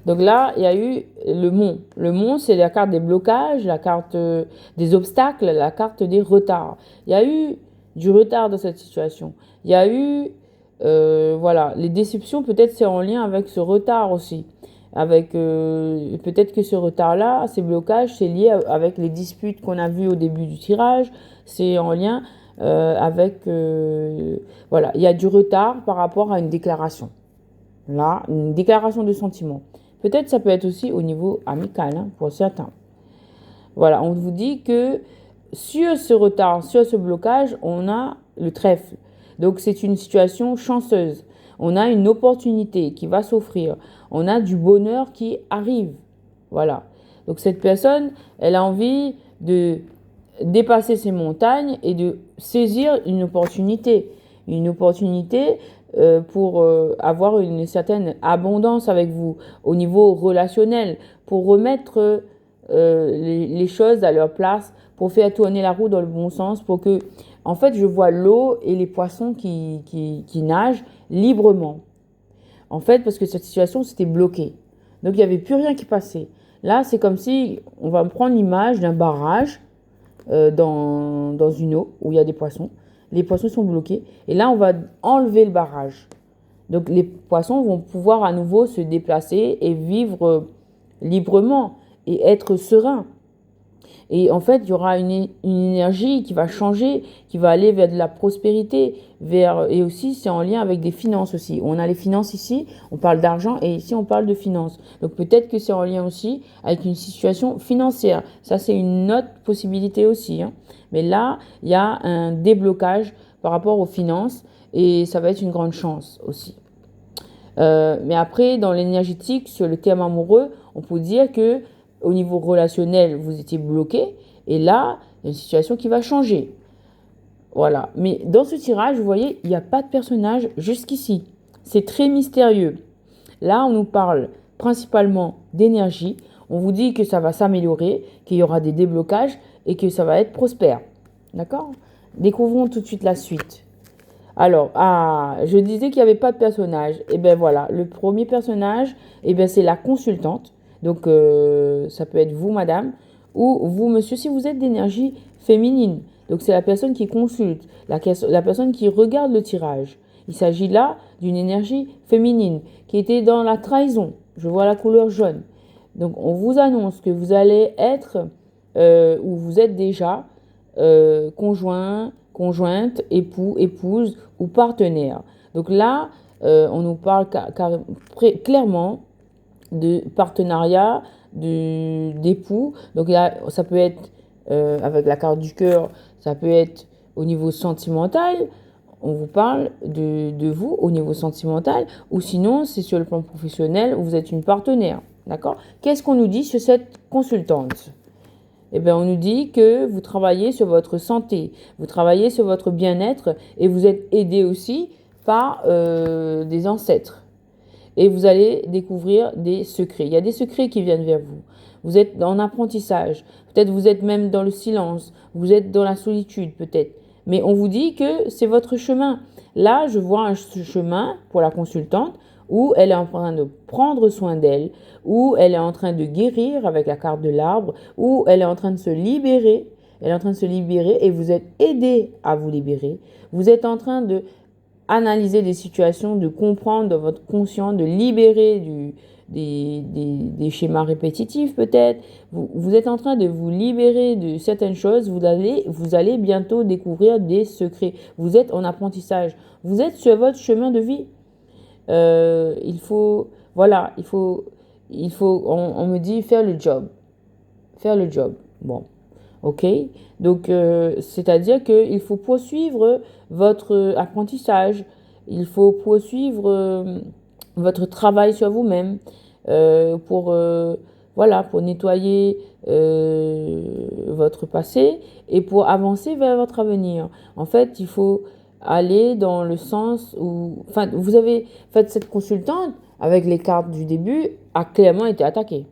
Donc là, il y a eu le mont. Le mont, c'est la carte des blocages, la carte des obstacles, la carte des retards. Il y a eu du retard dans cette situation. Il y a eu, voilà, les déceptions, peut-être c'est en lien avec ce retard aussi. Avec peut-être que ce retard-là, ces blocages, c'est lié avec les disputes qu'on a vues au début du tirage. C'est en lien voilà, il y a du retard par rapport à une déclaration. Là, une déclaration de sentiment. Peut-être ça peut être aussi au niveau amical, hein, pour certains. Voilà, on vous dit que sur ce retard, sur ce blocage, on a le trèfle. Donc c'est une situation chanceuse. On a une opportunité qui va s'offrir. On a du bonheur qui arrive. Voilà. Donc cette personne, elle a envie de dépasser ses montagnes et de saisir une opportunité. Une opportunité pour avoir une certaine abondance avec vous au niveau relationnel, pour remettre les choses à leur place, pour faire tourner la roue dans le bon sens, pour que, en fait, je vois l'eau et les poissons qui nagent librement. En fait, parce que cette situation, c'était bloqué. Donc, il n'y avait plus rien qui passait. Là, c'est comme si, on va prendre l'image d'un barrage dans une eau où il y a des poissons. Les poissons sont bloqués. Et là, on va enlever le barrage. Donc, les poissons vont pouvoir à nouveau se déplacer et vivre librement et être sereins. Et en fait, il y aura une énergie qui va changer, qui va aller vers de la prospérité, et aussi c'est en lien avec des finances aussi. On a les finances ici, on parle d'argent et ici on parle de finances. Donc peut-être que c'est en lien aussi avec une situation financière. Ça c'est une autre possibilité aussi. Hein. Mais là, il y a un déblocage par rapport aux finances et ça va être une grande chance aussi. Mais après, dans l'énergétique, sur le thème amoureux, on peut dire que au niveau relationnel, vous étiez bloqué. Et là, il y a une situation qui va changer. Voilà. Mais dans ce tirage, vous voyez, il n'y a pas de personnage jusqu'ici. C'est très mystérieux. Là, on nous parle principalement d'énergie. On vous dit que ça va s'améliorer, qu'il y aura des déblocages et que ça va être prospère. D'accord? Découvrons tout de suite la suite. Alors, je disais qu'il n'y avait pas de personnage. Et bien voilà, le premier personnage, et bien c'est la consultante. Donc, ça peut être vous, madame, ou vous, monsieur, si vous êtes d'énergie féminine. Donc, c'est la personne qui consulte, la personne qui regarde le tirage. Il s'agit là d'une énergie féminine qui était dans la trahison. Je vois la couleur jaune. Donc, on vous annonce que vous allez être, ou vous êtes déjà, conjoint, conjointe, époux, épouse ou partenaire. Donc là, on nous parle clairement de partenariat, d'époux. Donc là, ça peut être avec la carte du cœur, ça peut être au niveau sentimental. On vous parle de vous au niveau sentimental, ou sinon c'est sur le plan professionnel où vous êtes une partenaire. D'accord? Qu'est-ce qu'on nous dit sur cette consultante? Eh bien, on nous dit que vous travaillez sur votre santé, vous travaillez sur votre bien-être et vous êtes aidé aussi par des ancêtres. Et vous allez découvrir des secrets. Il y a des secrets qui viennent vers vous. Vous êtes en apprentissage. Peut-être vous êtes même dans le silence. Vous êtes dans la solitude, peut-être. Mais on vous dit que c'est votre chemin. Là, je vois un chemin pour la consultante où elle est en train de prendre soin d'elle, où elle est en train de guérir avec la carte de l'arbre, où elle est en train de se libérer. Elle est en train de se libérer et vous êtes aidé à vous libérer. Vous êtes en train de analyser des situations, de comprendre dans votre conscient, de libérer des schémas répétitifs peut-être. Vous êtes en train de vous libérer de certaines choses. Vous allez bientôt découvrir des secrets. Vous êtes en apprentissage. Vous êtes sur votre chemin de vie. Voilà, on me dit faire le job. Faire le job. Bon. Ok, donc c'est-à-dire qu'il faut poursuivre votre apprentissage, il faut poursuivre votre travail sur vous-même pour nettoyer votre passé et pour avancer vers votre avenir. En fait, il faut aller dans le sens où, enfin, vous avez fait cette consultante avec les cartes du début a clairement été attaquée.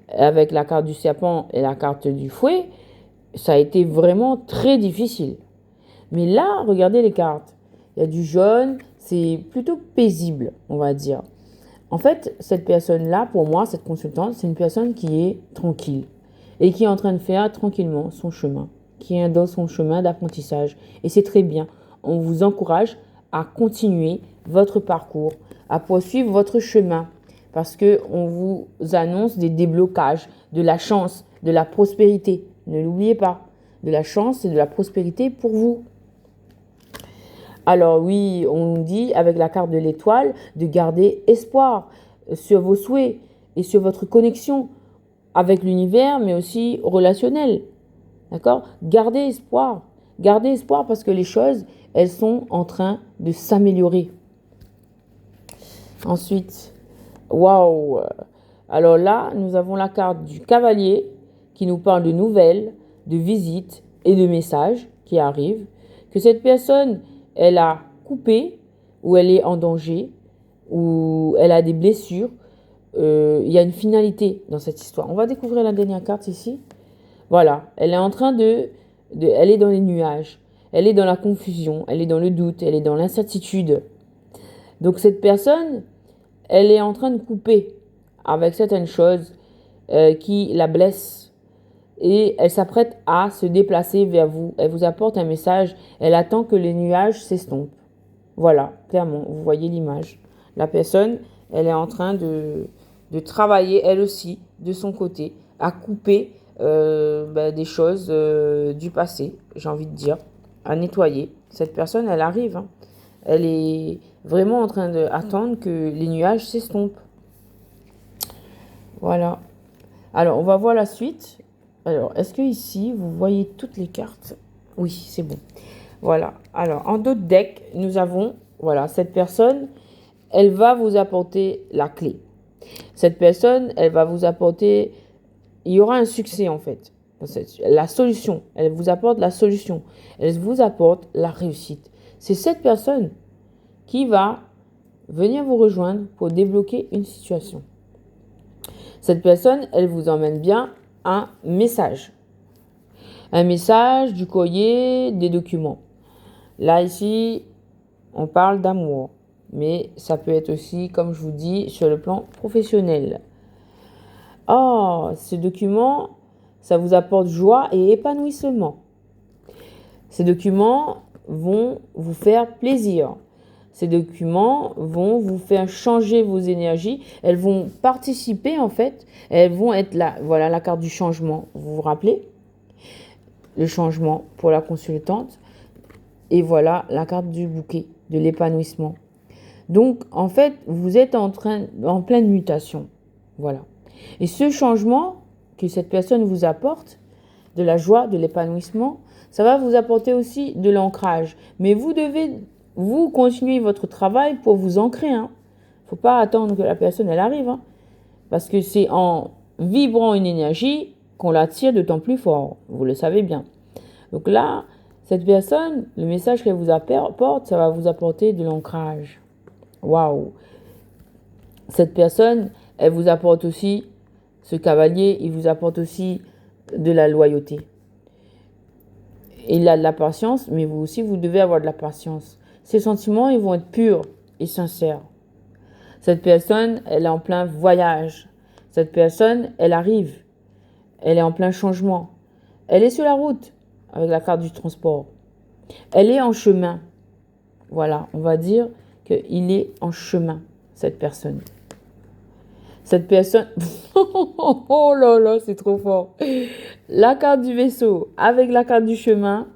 Avec la carte du serpent et la carte du fouet, ça a été vraiment très difficile. Mais là, regardez les cartes. Il y a du jaune, c'est plutôt paisible, on va dire. En fait, cette personne-là, pour moi, cette consultante, c'est une personne qui est tranquille et qui est en train de faire tranquillement son chemin, qui est dans son chemin d'apprentissage. Et c'est très bien. On vous encourage à continuer votre parcours, à poursuivre votre chemin. Parce qu'on vous annonce des déblocages, de la chance, de la prospérité. Ne l'oubliez pas, de la chance et de la prospérité pour vous. Alors oui, on nous dit avec la carte de l'étoile de garder espoir sur vos souhaits et sur votre connexion avec l'univers, mais aussi relationnel. D'accord? Gardez espoir. Gardez espoir parce que les choses, elles sont en train de s'améliorer. Ensuite, waouh! Alors là, nous avons la carte du cavalier qui nous parle de nouvelles, de visites et de messages qui arrivent. Que cette personne, elle a coupé ou elle est en danger ou elle a des blessures. Il y a une finalité dans cette histoire. On va découvrir la dernière carte ici. Voilà, elle est en train elle est dans les nuages. Elle est dans la confusion, elle est dans le doute, elle est dans l'incertitude. Donc cette personne, elle est en train de couper avec certaines choses qui la blessent et elle s'apprête à se déplacer vers vous. Elle vous apporte un message, elle attend que les nuages s'estompent. Voilà, clairement, vous voyez l'image. La personne, elle est en train de travailler, elle aussi, de son côté, à couper des choses du passé, j'ai envie de dire, à nettoyer. Cette personne, elle arrive, hein. Elle est vraiment en train d'attendre que les nuages s'estompent. Voilà. Alors, on va voir la suite. Alors, est-ce que ici, vous voyez toutes les cartes? Oui, c'est bon. Voilà. Alors, en d'autres decks, nous avons, voilà, cette personne, elle va vous apporter la clé. Cette personne, elle va vous apporter, il y aura un succès en fait. La solution, elle vous apporte la solution. Elle vous apporte la réussite. C'est cette personne qui va venir vous rejoindre pour débloquer une situation. Cette personne, elle vous emmène bien un message. Un message, du courrier, des documents. Là, ici, on parle d'amour. Mais ça peut être aussi, comme je vous dis, sur le plan professionnel. Oh, ce document, ça vous apporte joie et épanouissement. Ces documents vont vous faire plaisir. Ces documents vont vous faire changer vos énergies. Elles vont participer, en fait. Elles vont être là. Voilà la carte du changement. Vous vous rappelez? Le changement pour la consultante. Et voilà la carte du bouquet, de l'épanouissement. Donc, en fait, vous êtes en pleine mutation. Voilà. Et ce changement que cette personne vous apporte, de la joie, de l'épanouissement, ça va vous apporter aussi de l'ancrage. Mais vous devez, vous, continuer votre travail pour vous ancrer. Il ne faut pas attendre que la personne, elle arrive. Parce que c'est en vibrant une énergie qu'on l'attire d'autant plus fort. Vous le savez bien. Donc là, cette personne, le message qu'elle vous apporte, ça va vous apporter de l'ancrage. Waouh! Cette personne, elle vous apporte aussi, ce cavalier, il vous apporte aussi de la loyauté. Il a de la patience, mais vous aussi, vous devez avoir de la patience. Ces sentiments, ils vont être purs et sincères. Cette personne, elle est en plein voyage. Cette personne, elle arrive. Elle est en plein changement. Elle est sur la route avec la carte du transport. Elle est en chemin. Voilà, on va dire qu'il est en chemin, cette personne. Cette personne... oh là là, c'est trop fort. La carte du vaisseau avec la carte du chemin,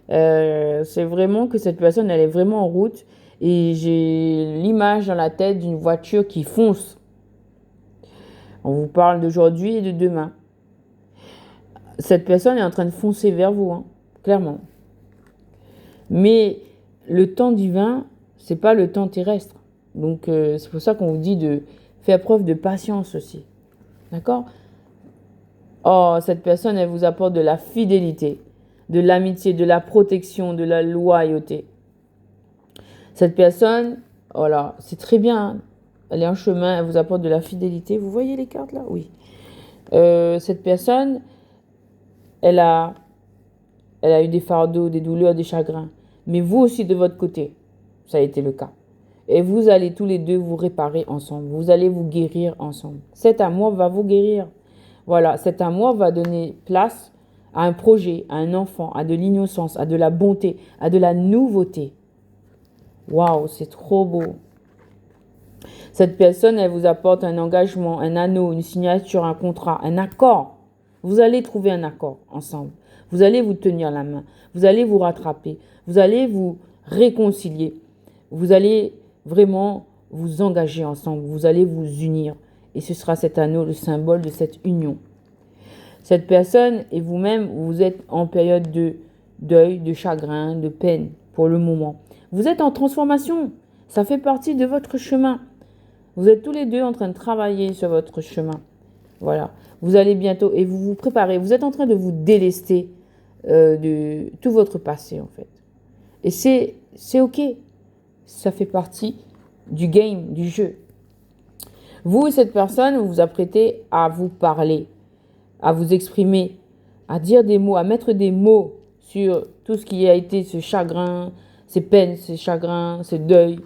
c'est vraiment que cette personne, elle est vraiment en route. Et j'ai l'image dans la tête d'une voiture qui fonce. On vous parle d'aujourd'hui et de demain. Cette personne est en train de foncer vers vous, clairement. Mais le temps divin, c'est pas le temps terrestre. Donc, c'est pour ça qu'on vous dit de faire preuve de patience aussi. D'accord? Oh, cette personne, elle vous apporte de la fidélité, de l'amitié, de la protection, de la loyauté. Cette personne, voilà, c'est très bien. Elle est en chemin, elle vous apporte de la fidélité. Vous voyez les cartes là? Oui. Cette personne, elle a eu des fardeaux, des douleurs, des chagrins. Mais vous aussi, de votre côté, ça a été le cas. Et vous allez tous les deux vous réparer ensemble. Vous allez vous guérir ensemble. Cet amour va vous guérir. Voilà, cet amour va donner place à un projet, à un enfant, à de l'innocence, à de la bonté, à de la nouveauté. Waouh, c'est trop beau. Cette personne, elle vous apporte un engagement, un anneau, une signature, un contrat, un accord. Vous allez trouver un accord ensemble. Vous allez vous tenir la main. Vous allez vous rattraper. Vous allez vous réconcilier. Vous allez vraiment vous engager ensemble. Vous allez vous unir. Et ce sera cet anneau, le symbole de cette union. Cette personne et vous-même, vous êtes en période de deuil, de chagrin, de peine pour le moment. Vous êtes en transformation. Ça fait partie de votre chemin. Vous êtes tous les deux en train de travailler sur votre chemin. Voilà. Vous allez bientôt, et vous vous préparez. Vous êtes en train de vous délester de tout votre passé, en fait. Et c'est OK. Ça fait partie du game, du jeu. Vous, cette personne, vous vous apprêtez à vous parler, à vous exprimer, à dire des mots, à mettre des mots sur tout ce qui a été ce chagrin, ces peines, ces chagrins, ce deuil.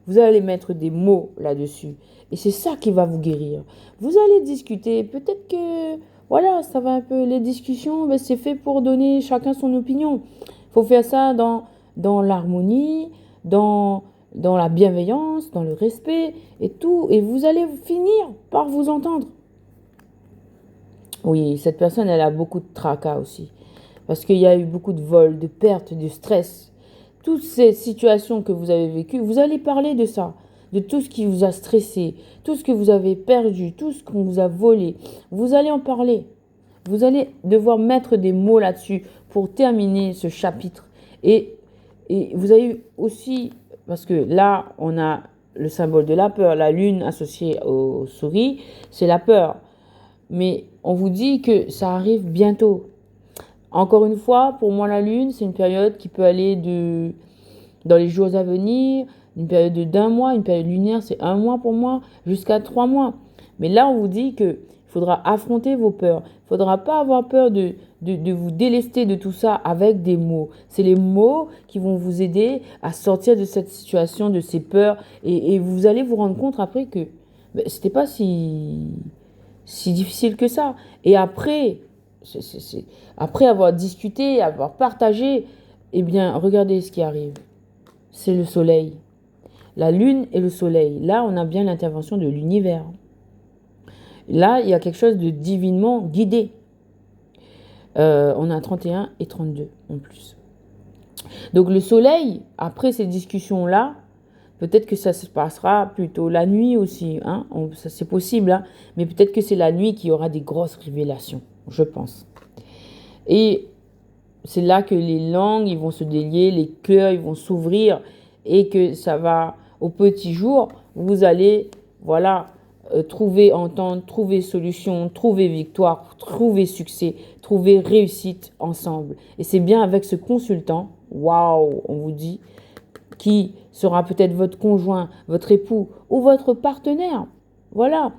Vous allez mettre des mots là-dessus. Et c'est ça qui va vous guérir. Vous allez discuter. Peut-être que, voilà, ça va un peu. Les discussions, ben, c'est fait pour donner chacun son opinion. Il faut faire ça dans l'harmonie, dans la bienveillance, dans le respect et tout. Et vous allez finir par vous entendre. Oui, cette personne, elle a beaucoup de tracas aussi. Parce qu'il y a eu beaucoup de vols, de pertes, de stress. Toutes ces situations que vous avez vécues, vous allez parler de ça. De tout ce qui vous a stressé, tout ce que vous avez perdu, tout ce qu'on vous a volé. Vous allez en parler. Vous allez devoir mettre des mots là-dessus pour terminer ce chapitre. Et vous avez aussi, parce que là, on a le symbole de la peur, la lune associée aux souris, c'est la peur. mais on vous dit que ça arrive bientôt. Encore une fois, pour moi, la lune, c'est une période qui peut aller dans les jours à venir, une période d'1 mois, une période lunaire, c'est 1 mois pour moi, jusqu'à 3 mois. Mais là, on vous dit qu'il faudra affronter vos peurs. Il ne faudra pas avoir peur de vous délester de tout ça avec des mots. C'est les mots qui vont vous aider à sortir de cette situation, de ces peurs. Et vous allez vous rendre compte après que ce n'était pas si difficile que ça. Et après, après avoir discuté, avoir partagé, eh bien, regardez ce qui arrive. C'est le soleil. La lune et le soleil. Là, on a bien l'intervention de l'univers. Là, il y a quelque chose de divinement guidé. On a 31 et 32 en plus. Donc le soleil, après ces discussions-là, peut-être que ça se passera plutôt la nuit aussi. Hein, ça, c'est possible. Hein, mais peut-être que c'est la nuit qui aura des grosses révélations, je pense. Et c'est là que les langues ils vont se délier, les cœurs ils vont s'ouvrir et que ça va, au petit jour, vous allez, voilà, trouver entente, trouver solution, trouver victoire, trouver succès, trouver réussite ensemble. Et c'est bien avec ce consultant, waouh, on vous dit, qui sera peut-être votre conjoint, votre époux ou votre partenaire. Voilà,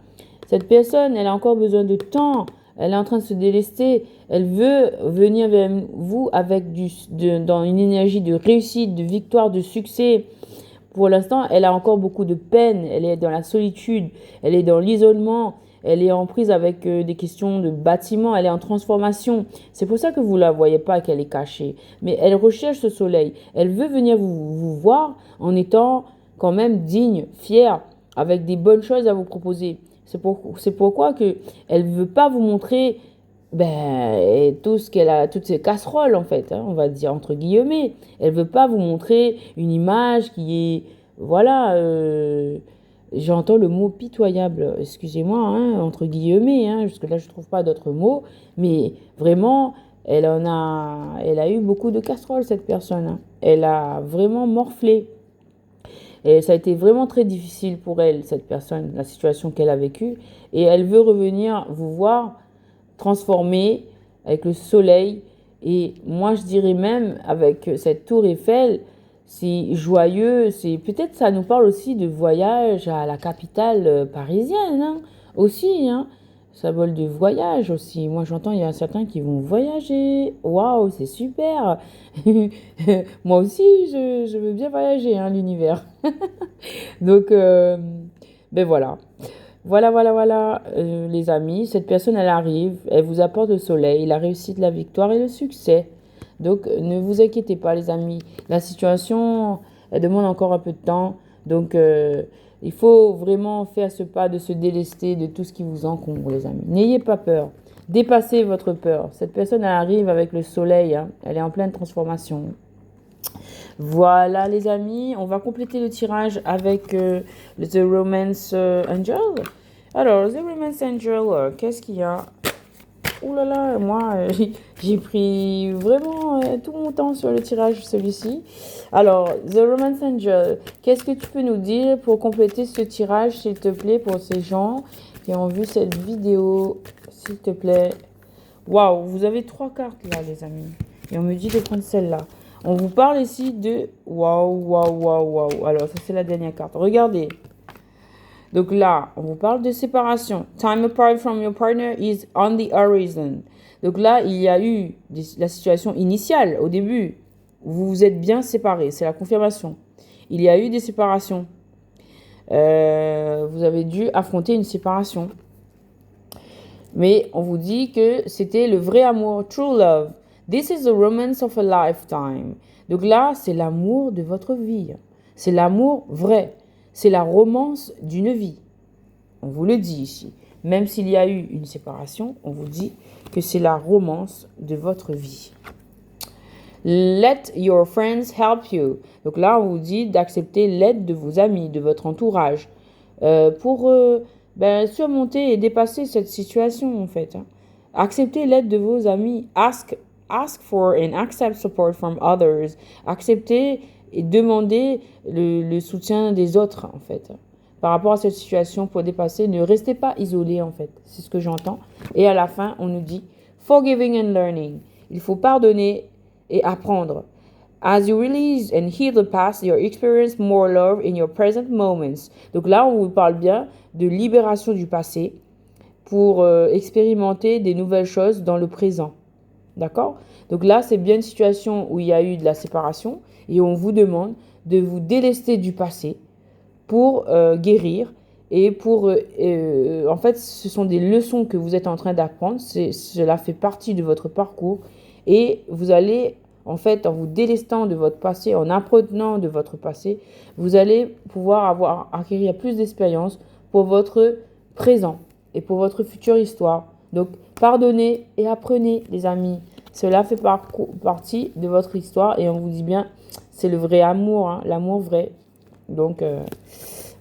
cette personne, elle a encore besoin de temps. Elle est en train de se délester. Elle veut venir vers vous avec dans une énergie de réussite, de victoire, de succès. Pour l'instant, elle a encore beaucoup de peine. Elle est dans la solitude. Elle est dans l'isolement. Elle est en prise avec des questions de bâtiment. Elle est en transformation. C'est pour ça que vous ne la voyez pas, qu'elle est cachée. Mais elle recherche ce soleil. Elle veut venir vous voir en étant quand même digne, fière, avec des bonnes choses à vous proposer. C'est pourquoi que elle veut pas vous montrer tout ce qu'elle a, toutes ses casseroles en fait, hein, on va dire entre guillemets. Elle veut pas vous montrer une image qui est, voilà, j'entends le mot pitoyable, excusez-moi, hein, entre guillemets, hein, parce que là je trouve pas d'autres mots, mais vraiment, elle a eu beaucoup de casseroles cette personne. Hein. Elle a vraiment morflé. Et ça a été vraiment très difficile pour elle, cette personne, la situation qu'elle a vécue. Et elle veut revenir vous voir transformée avec le soleil. Et moi, je dirais même avec cette tour Eiffel, c'est joyeux. C'est peut-être ça nous parle aussi de voyage à la capitale parisienne, hein, aussi, hein. Symbole de voyage aussi. Moi, j'entends, il y a certains qui vont voyager. Waouh, c'est super. Moi aussi, je veux bien voyager, hein, l'univers. Donc, ben voilà. Voilà, les amis. Cette personne, elle arrive, elle vous apporte le soleil, la réussite, la victoire et le succès. Donc, ne vous inquiétez pas, les amis. La situation, elle demande encore un peu de temps. Donc, il faut vraiment faire ce pas de se délester de tout ce qui vous encombre, les amis. N'ayez pas peur. Dépassez votre peur. Cette personne, elle arrive avec le soleil. Hein. Elle est en pleine transformation. Voilà les amis, on va compléter le tirage avec The Romance Angel. Alors, The Romance Angel, qu'est-ce qu'il y a? Ouh là là, moi, j'ai pris vraiment tout mon temps sur le tirage, celui-ci. Alors, The Romance Angel, qu'est-ce que tu peux nous dire pour compléter ce tirage, s'il te plaît, pour ces gens qui ont vu cette vidéo, s'il te plaît. Waouh, vous avez 3 cartes là, les amis. Et on me dit de prendre celle-là. On vous parle ici de... Waouh. Alors, ça, c'est la dernière carte. Regardez. Donc là, on vous parle de séparation. Time apart from your partner is on the horizon. Donc là, il y a eu la situation initiale, au début. Vous vous êtes bien séparés. C'est la confirmation. Il y a eu des séparations. Vous avez dû affronter une séparation. Mais on vous dit que c'était le vrai amour, true love. This is the romance of a lifetime. Donc là, c'est l'amour de votre vie. C'est l'amour vrai. C'est la romance d'une vie. On vous le dit ici. Même s'il y a eu une séparation, on vous dit que c'est la romance de votre vie. Let your friends help you. Donc là, on vous dit d'accepter l'aide de vos amis, de votre entourage, pour surmonter et dépasser cette situation, en fait. Hein. Acceptez l'aide de vos amis. Ask for and accept support from others. Acceptez et demandez le soutien des autres, en fait. par rapport à cette situation pour dépasser. Ne restez pas isolé, en fait. C'est ce que j'entends. Et à la fin, on nous dit forgiving and learning. Il faut pardonner et apprendre. As you release and heal the past, you experience more love in your present moments. Donc là, on vous parle bien de libération du passé pour expérimenter des nouvelles choses dans le présent. D'accord? Donc là, c'est bien une situation où il y a eu de la séparation et on vous demande de vous délester du passé pour guérir et pour... en fait, ce sont des leçons que vous êtes en train d'apprendre. Cela fait partie de votre parcours et vous allez... En fait, en vous délestant de votre passé, en apprenant de votre passé, vous allez pouvoir acquérir plus d'expérience pour votre présent et pour votre future histoire. Donc, pardonnez et apprenez, les amis. Cela fait partie de votre histoire et on vous dit bien, c'est le vrai amour, hein, l'amour vrai. Donc,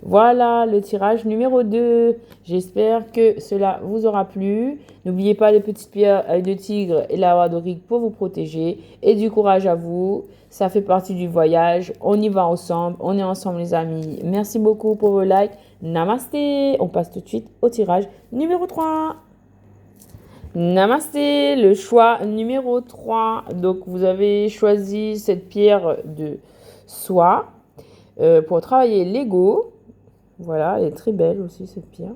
voilà le tirage numéro 2. J'espère que cela vous aura plu. N'oubliez pas les petites pierres de tigre et la oie dorique pour vous protéger. Et du courage à vous. Ça fait partie du voyage. On y va ensemble. On est ensemble, les amis. Merci beaucoup pour vos likes. Namasté. On passe tout de suite au tirage numéro 3. Namasté. Le choix numéro 3. Donc, vous avez choisi cette pierre de soie pour travailler l'ego. Voilà, elle est très belle aussi, cette pierre.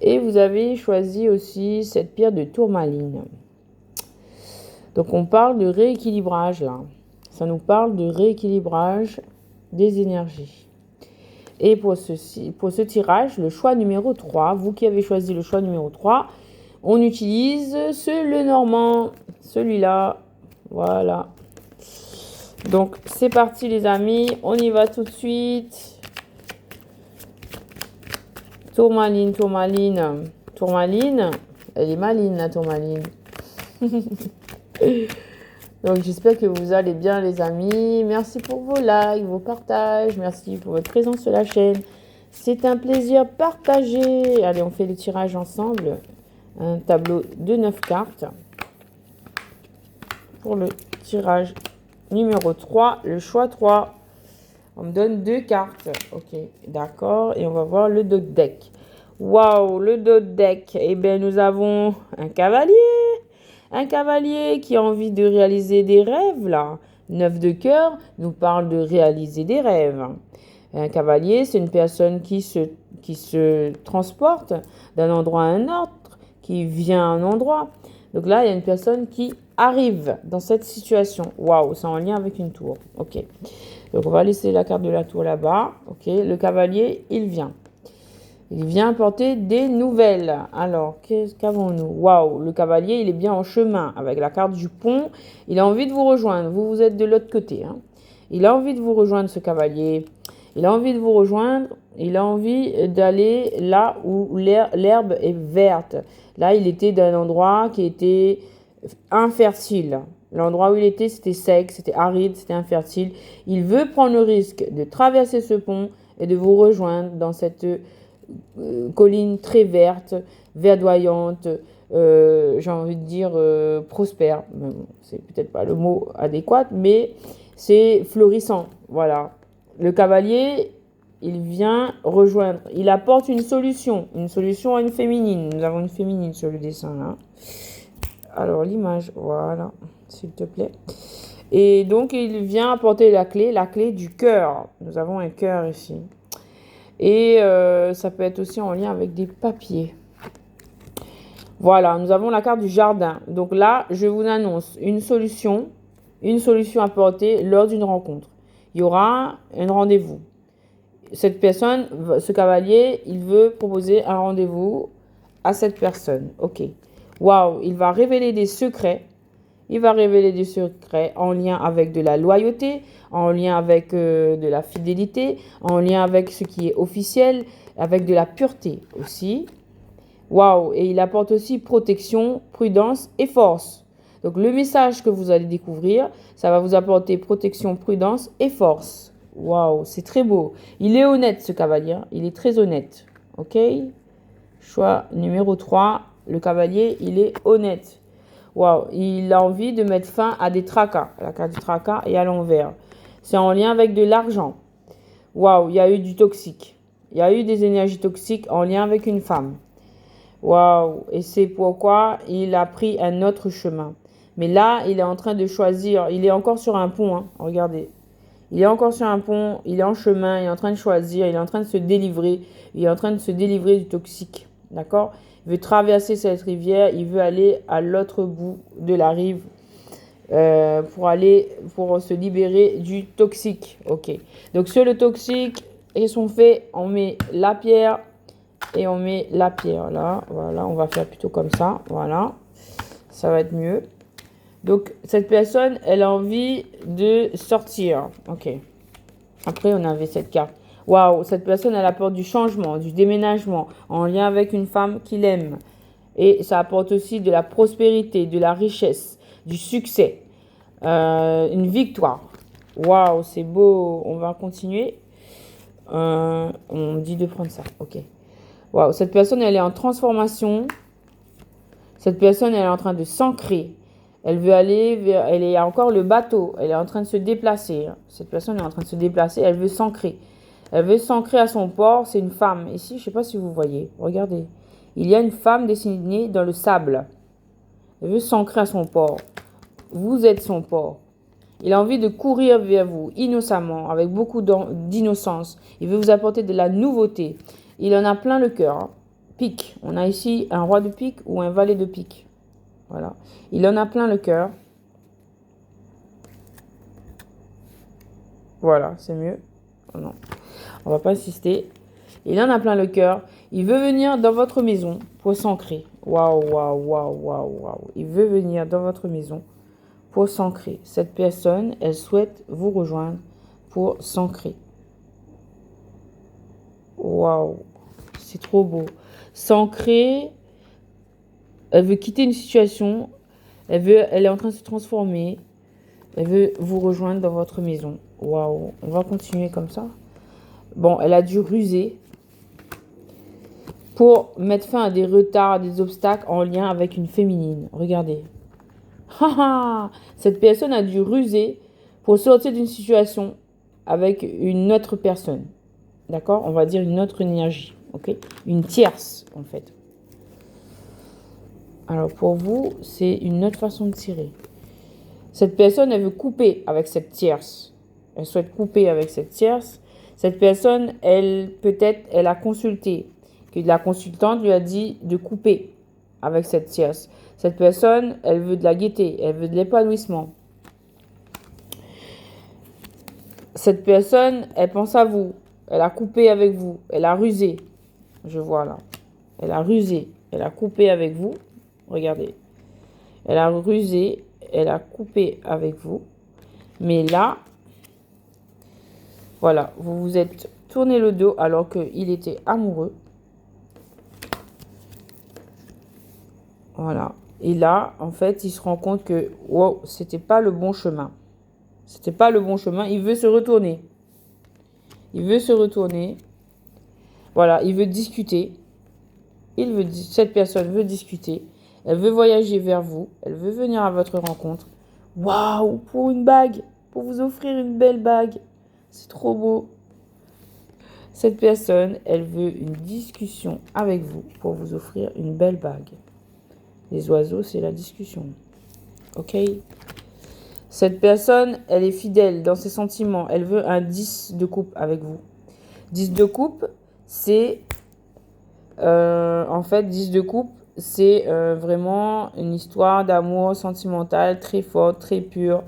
Et vous avez choisi aussi cette pierre de tourmaline. Donc, on parle de rééquilibrage, là. Ça nous parle de rééquilibrage des énergies. Et pour ce tirage, le choix numéro 3, vous qui avez choisi le choix numéro 3, on utilise le normand, celui-là. Voilà. Donc, c'est parti, les amis. On y va tout de suite. Tourmaline, elle est maline, la tourmaline. Donc, j'espère que vous allez bien, les amis. Merci pour vos likes, vos partages. Merci pour votre présence sur la chaîne. C'est un plaisir partagé. Allez, on fait le tirage ensemble. Un tableau de 9 cartes. Pour le tirage numéro 3, le choix 3. On me donne 2 cartes. Ok, d'accord. Et on va voir le dos de deck. Waouh, le dos de deck. Eh bien, nous avons un cavalier. Un cavalier qui a envie de réaliser des rêves, là. 9 de cœur nous parle de réaliser des rêves. Un cavalier, c'est une personne qui se transporte d'un endroit à un autre, qui vient à un endroit. Donc là, il y a une personne qui arrive dans cette situation. Waouh, c'est en lien avec une tour. Ok. Donc, on va laisser la carte de la tour là-bas. Ok, le cavalier, il vient. Il vient apporter des nouvelles. Alors, qu'avons-nous? Waouh, le cavalier, il est bien en chemin avec la carte du pont. Il a envie de vous rejoindre. Vous êtes de l'autre côté. Hein. Il a envie de vous rejoindre, ce cavalier. Il a envie de vous rejoindre. Il a envie d'aller là où l'herbe est verte. Là, il était dans un endroit qui était infertile. L'endroit où il était, c'était sec, c'était aride, c'était infertile. Il veut prendre le risque de traverser ce pont et de vous rejoindre dans cette colline très verte, verdoyante, j'ai envie de dire prospère. C'est peut-être pas le mot adéquat, mais c'est florissant. Voilà. Le cavalier, il vient rejoindre. Il apporte une solution à une féminine. Nous avons une féminine sur le dessin là. Alors l'image, voilà, s'il te plaît. Et donc il vient apporter la clé du cœur. Nous avons un cœur ici. Et ça peut être aussi en lien avec des papiers. Voilà, nous avons la carte du jardin. Donc là, je vous annonce une solution apportée lors d'une rencontre. Il y aura un rendez-vous. Cette personne, ce cavalier, il veut proposer un rendez-vous à cette personne. Ok. Waouh, il va révéler des secrets. Il va révéler des secrets en lien avec de la loyauté, en lien avec de la fidélité, en lien avec ce qui est officiel, avec de la pureté aussi. Waouh, et il apporte aussi protection, prudence et force. Donc le message que vous allez découvrir, ça va vous apporter protection, prudence et force. Waouh, c'est très beau. Il est honnête, ce cavalier. Il est très honnête. Ok? Choix numéro 3. Le cavalier, il est honnête. Waouh, il a envie de mettre fin à des tracas. La carte du tracas est à l'envers. C'est en lien avec de l'argent. Waouh, il y a eu du toxique. Il y a eu des énergies toxiques en lien avec une femme. Waouh! Et c'est pourquoi il a pris un autre chemin. Mais là, il est en train de choisir. Il est encore sur un pont, hein. Regardez. Il est encore sur un pont, il est en chemin, il est en train de choisir, il est en train de se délivrer. Il est en train de se délivrer du toxique. D'accord? Il veut traverser cette rivière, il veut aller à l'autre bout de la rive pour se libérer du toxique. Ok. Donc sur le toxique, ils sont faits, on met la pierre et on met la pierre là. Voilà, on va faire plutôt comme ça. Voilà, ça va être mieux. Donc cette personne, elle a envie de sortir. Ok. Après, on avait cette carte. Waouh, cette personne, elle apporte du changement, du déménagement en lien avec une femme qu'il aime. Et ça apporte aussi de la prospérité, de la richesse, du succès, une victoire. Waouh, c'est beau. On va continuer. On dit de prendre ça. Ok. Waouh, cette personne, elle est en transformation. Cette personne, elle est en train de s'ancrer. Elle veut aller vers... Elle est encore le bateau. Elle est en train de se déplacer. Cette personne est en train de se déplacer. Elle veut s'ancrer. Elle veut s'ancrer à son port. C'est une femme. Ici, je ne sais pas si vous voyez. Regardez. Il y a une femme dessinée dans le sable. Elle veut s'ancrer à son port. Vous êtes son port. Il a envie de courir vers vous, innocemment, avec beaucoup d'innocence. Il veut vous apporter de la nouveauté. Il en a plein le cœur. Hein. Pique. On a ici un roi de pique ou un valet de pique. Voilà. Il en a plein le cœur. Voilà, c'est mieux. Oh non, on va pas insister. Il en a plein le cœur. Il veut venir dans votre maison pour s'ancrer. Waouh, waouh, waouh, waouh, waouh. Il veut venir dans votre maison pour s'ancrer. Cette personne, elle souhaite vous rejoindre pour s'ancrer. Waouh, c'est trop beau. S'ancrer, elle veut quitter une situation, elle est en train de se transformer, elle veut vous rejoindre dans votre maison. Waouh, on va continuer comme ça. Bon, elle a dû ruser pour mettre fin à des retards, à des obstacles en lien avec une féminine. Regardez. Cette personne a dû ruser pour sortir d'une situation avec une autre personne. D'accord? On va dire une autre énergie. Ok? Une tierce, en fait. Alors, pour vous, c'est une autre façon de tirer. Cette personne, elle veut couper avec cette tierce. Elle souhaite couper avec cette tierce. Cette personne, elle a consulté. Que la consultante lui a dit de couper avec cette tierce. Cette personne, elle veut de la gaieté, elle veut de l'épanouissement. Cette personne, elle pense à vous. Elle a coupé avec vous. Elle a rusé. Je vois là. Elle a rusé. Elle a coupé avec vous. Regardez. Elle a rusé. Elle a coupé avec vous. Mais là, voilà. Vous vous êtes tourné le dos alors qu'il était amoureux. Voilà. Et là, en fait, il se rend compte que wow, c'était pas le bon chemin. C'était pas le bon chemin. Il veut se retourner. Il veut se retourner. Voilà, il veut discuter. Cette personne veut discuter. Elle veut voyager vers vous. Elle veut venir à votre rencontre. Waouh, pour une bague. Pour vous offrir une belle bague. C'est trop beau. Cette personne, elle veut une discussion avec vous pour vous offrir une belle bague. Les oiseaux, c'est la discussion. Ok? Cette personne, elle est fidèle dans ses sentiments. Elle veut un 10 de coupe avec vous. 10 de coupe, c'est... en fait, 10 de coupe, c'est vraiment une histoire d'amour sentimental très forte, très pure.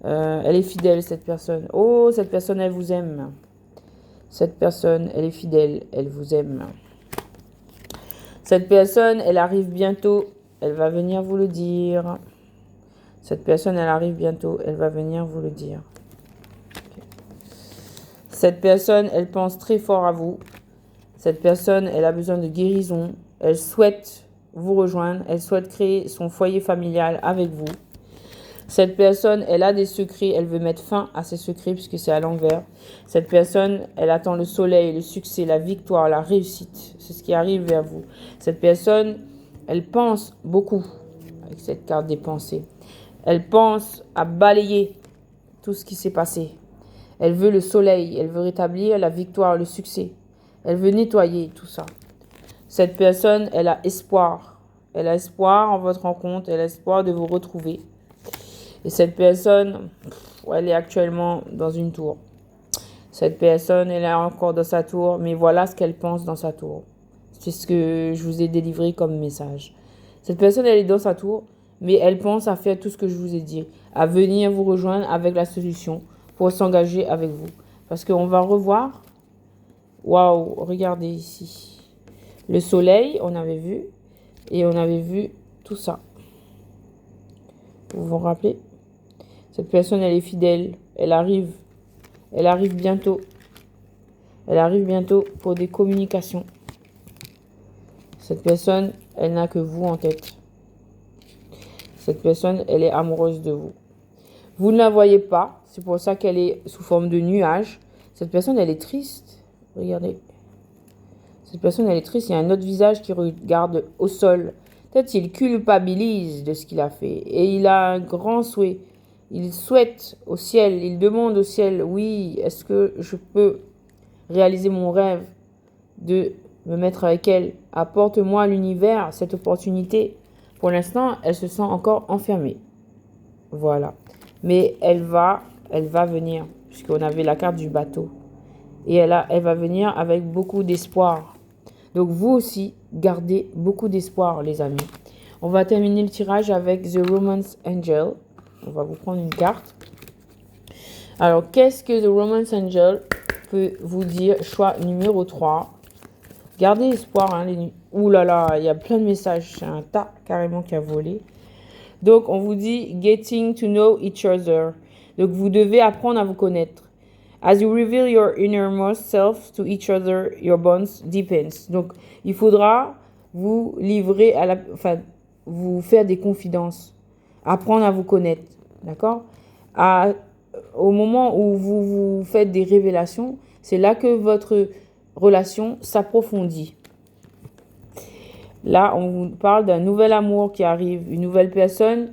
Elle est fidèle, cette personne. Oh, cette personne, elle vous aime. Cette personne, elle est fidèle. Elle vous aime. Cette personne, elle arrive bientôt. Elle va venir vous le dire. Cette personne, elle arrive bientôt. Elle va venir vous le dire. Okay. Cette personne, elle pense très fort à vous. Cette personne, elle a besoin de guérison. Elle souhaite vous rejoindre. Elle souhaite créer son foyer familial avec vous. Cette personne, elle a des secrets. Elle veut mettre fin à ses secrets puisque c'est à l'envers. Cette personne, elle attend le soleil, le succès, la victoire, la réussite. C'est ce qui arrive vers vous. Cette personne, elle pense beaucoup avec cette carte des pensées. Elle pense à balayer tout ce qui s'est passé. Elle veut le soleil. Elle veut rétablir la victoire, le succès. Elle veut nettoyer tout ça. Cette personne, elle a espoir. Elle a espoir en votre rencontre. Elle a espoir de vous retrouver. Et cette personne, elle est actuellement dans une tour. Cette personne, elle est encore dans sa tour. Mais voilà ce qu'elle pense dans sa tour. C'est ce que je vous ai délivré comme message. Cette personne, elle est dans sa tour. Mais elle pense à faire tout ce que je vous ai dit. À venir vous rejoindre avec la solution. Pour s'engager avec vous. Parce qu'on va revoir. Waouh, regardez ici. Le soleil, on avait vu. Et on avait vu tout ça. Vous vous rappelez? Cette personne, elle est fidèle. Elle arrive. Elle arrive bientôt. Elle arrive bientôt pour des communications. Cette personne, elle n'a que vous en tête. Cette personne, elle est amoureuse de vous. Vous ne la voyez pas. C'est pour ça qu'elle est sous forme de nuage. Cette personne, elle est triste. Regardez. Cette personne, elle est triste. Il y a un autre visage qui regarde au sol. Peut-être qu'il culpabilise de ce qu'il a fait. Et il a un grand souhait. Il souhaite au ciel, il demande au ciel, oui, est-ce que je peux réaliser mon rêve de me mettre avec elle? Apporte-moi à l'univers cette opportunité. Pour l'instant, elle se sent encore enfermée. Voilà. Mais elle va venir, puisqu'on avait la carte du bateau. Et elle va venir avec beaucoup d'espoir. Donc vous aussi, gardez beaucoup d'espoir, les amis. On va terminer le tirage avec The Romance Angel. On va vous prendre une carte. Alors, qu'est-ce que The Romance Angel peut vous dire? Choix numéro 3. Gardez espoir. Hein, ouh là là, il y a plein de messages. C'est un tas carrément qui a volé. Donc, on vous dit Getting to know each other. Donc, vous devez apprendre à vous connaître. As you reveal your innermost self to each other, your bonds deepens. Donc, il faudra vous livrer vous faire des confidences. Apprendre à vous connaître. D'accord? Au moment où vous vous faites des révélations, c'est là que votre relation s'approfondit. Là, on vous parle d'un nouvel amour qui arrive. Une nouvelle personne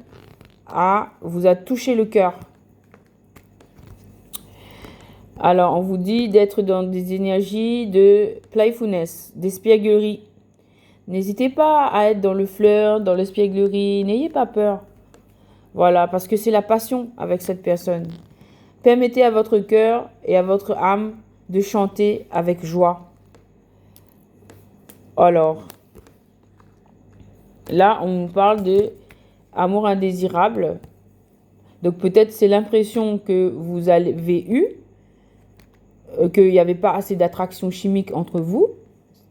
vous a touché le cœur. Alors, on vous dit d'être dans des énergies de playfulness, d'espièglerie. N'hésitez pas à être dans le flirt, dans l'espièglerie. N'ayez pas peur. Voilà, parce que c'est la passion avec cette personne. Permettez à votre cœur et à votre âme de chanter avec joie. Alors, là, on nous parle de amour indésirable. Donc, peut-être c'est l'impression que vous avez eue, qu'il n'y avait pas assez d'attraction chimique entre vous.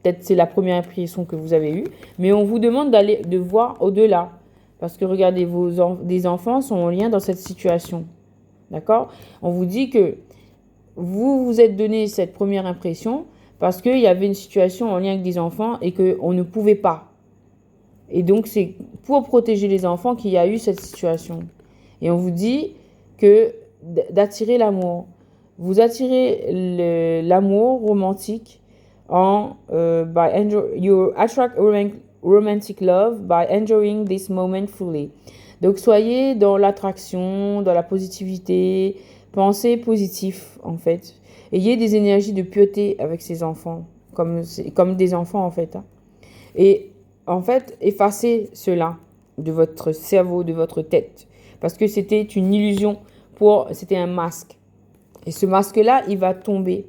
Peut-être c'est la première impression que vous avez eue. Mais on vous demande de voir au-delà. Parce que regardez, des enfants sont en lien dans cette situation. D'accord? On vous dit que vous vous êtes donné cette première impression parce qu'il y avait une situation en lien avec des enfants et qu'on ne pouvait pas. Et donc, c'est pour protéger les enfants qu'il y a eu cette situation. Et on vous dit que d'attirer l'amour. Vous attirez l'amour romantique you attract romantic love by enjoying this moment fully. Donc, soyez dans l'attraction, dans la positivité, pensez positif, en fait. Ayez des énergies de pureté avec ces enfants, comme des enfants, en fait. Hein. Et, en fait, effacez cela de votre cerveau, de votre tête. Parce que c'était une illusion, c'était un masque. Et ce masque-là, il va tomber.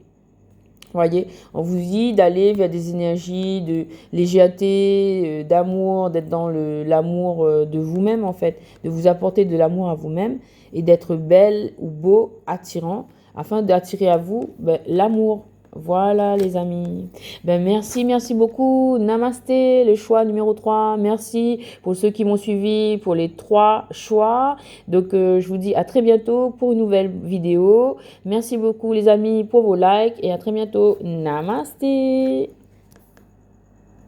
Voyez, on vous dit d'aller vers des énergies de légèreté, d'amour, d'être dans l'amour de vous-même en fait, de vous apporter de l'amour à vous-même et d'être belle ou beau, attirant, afin d'attirer à vous l'amour. Voilà les amis. Merci beaucoup. Namasté, le choix numéro 3. Merci pour ceux qui m'ont suivi pour les 3 choix. Donc je vous dis à très bientôt pour une nouvelle vidéo. Merci beaucoup les amis pour vos likes et à très bientôt. Namasté.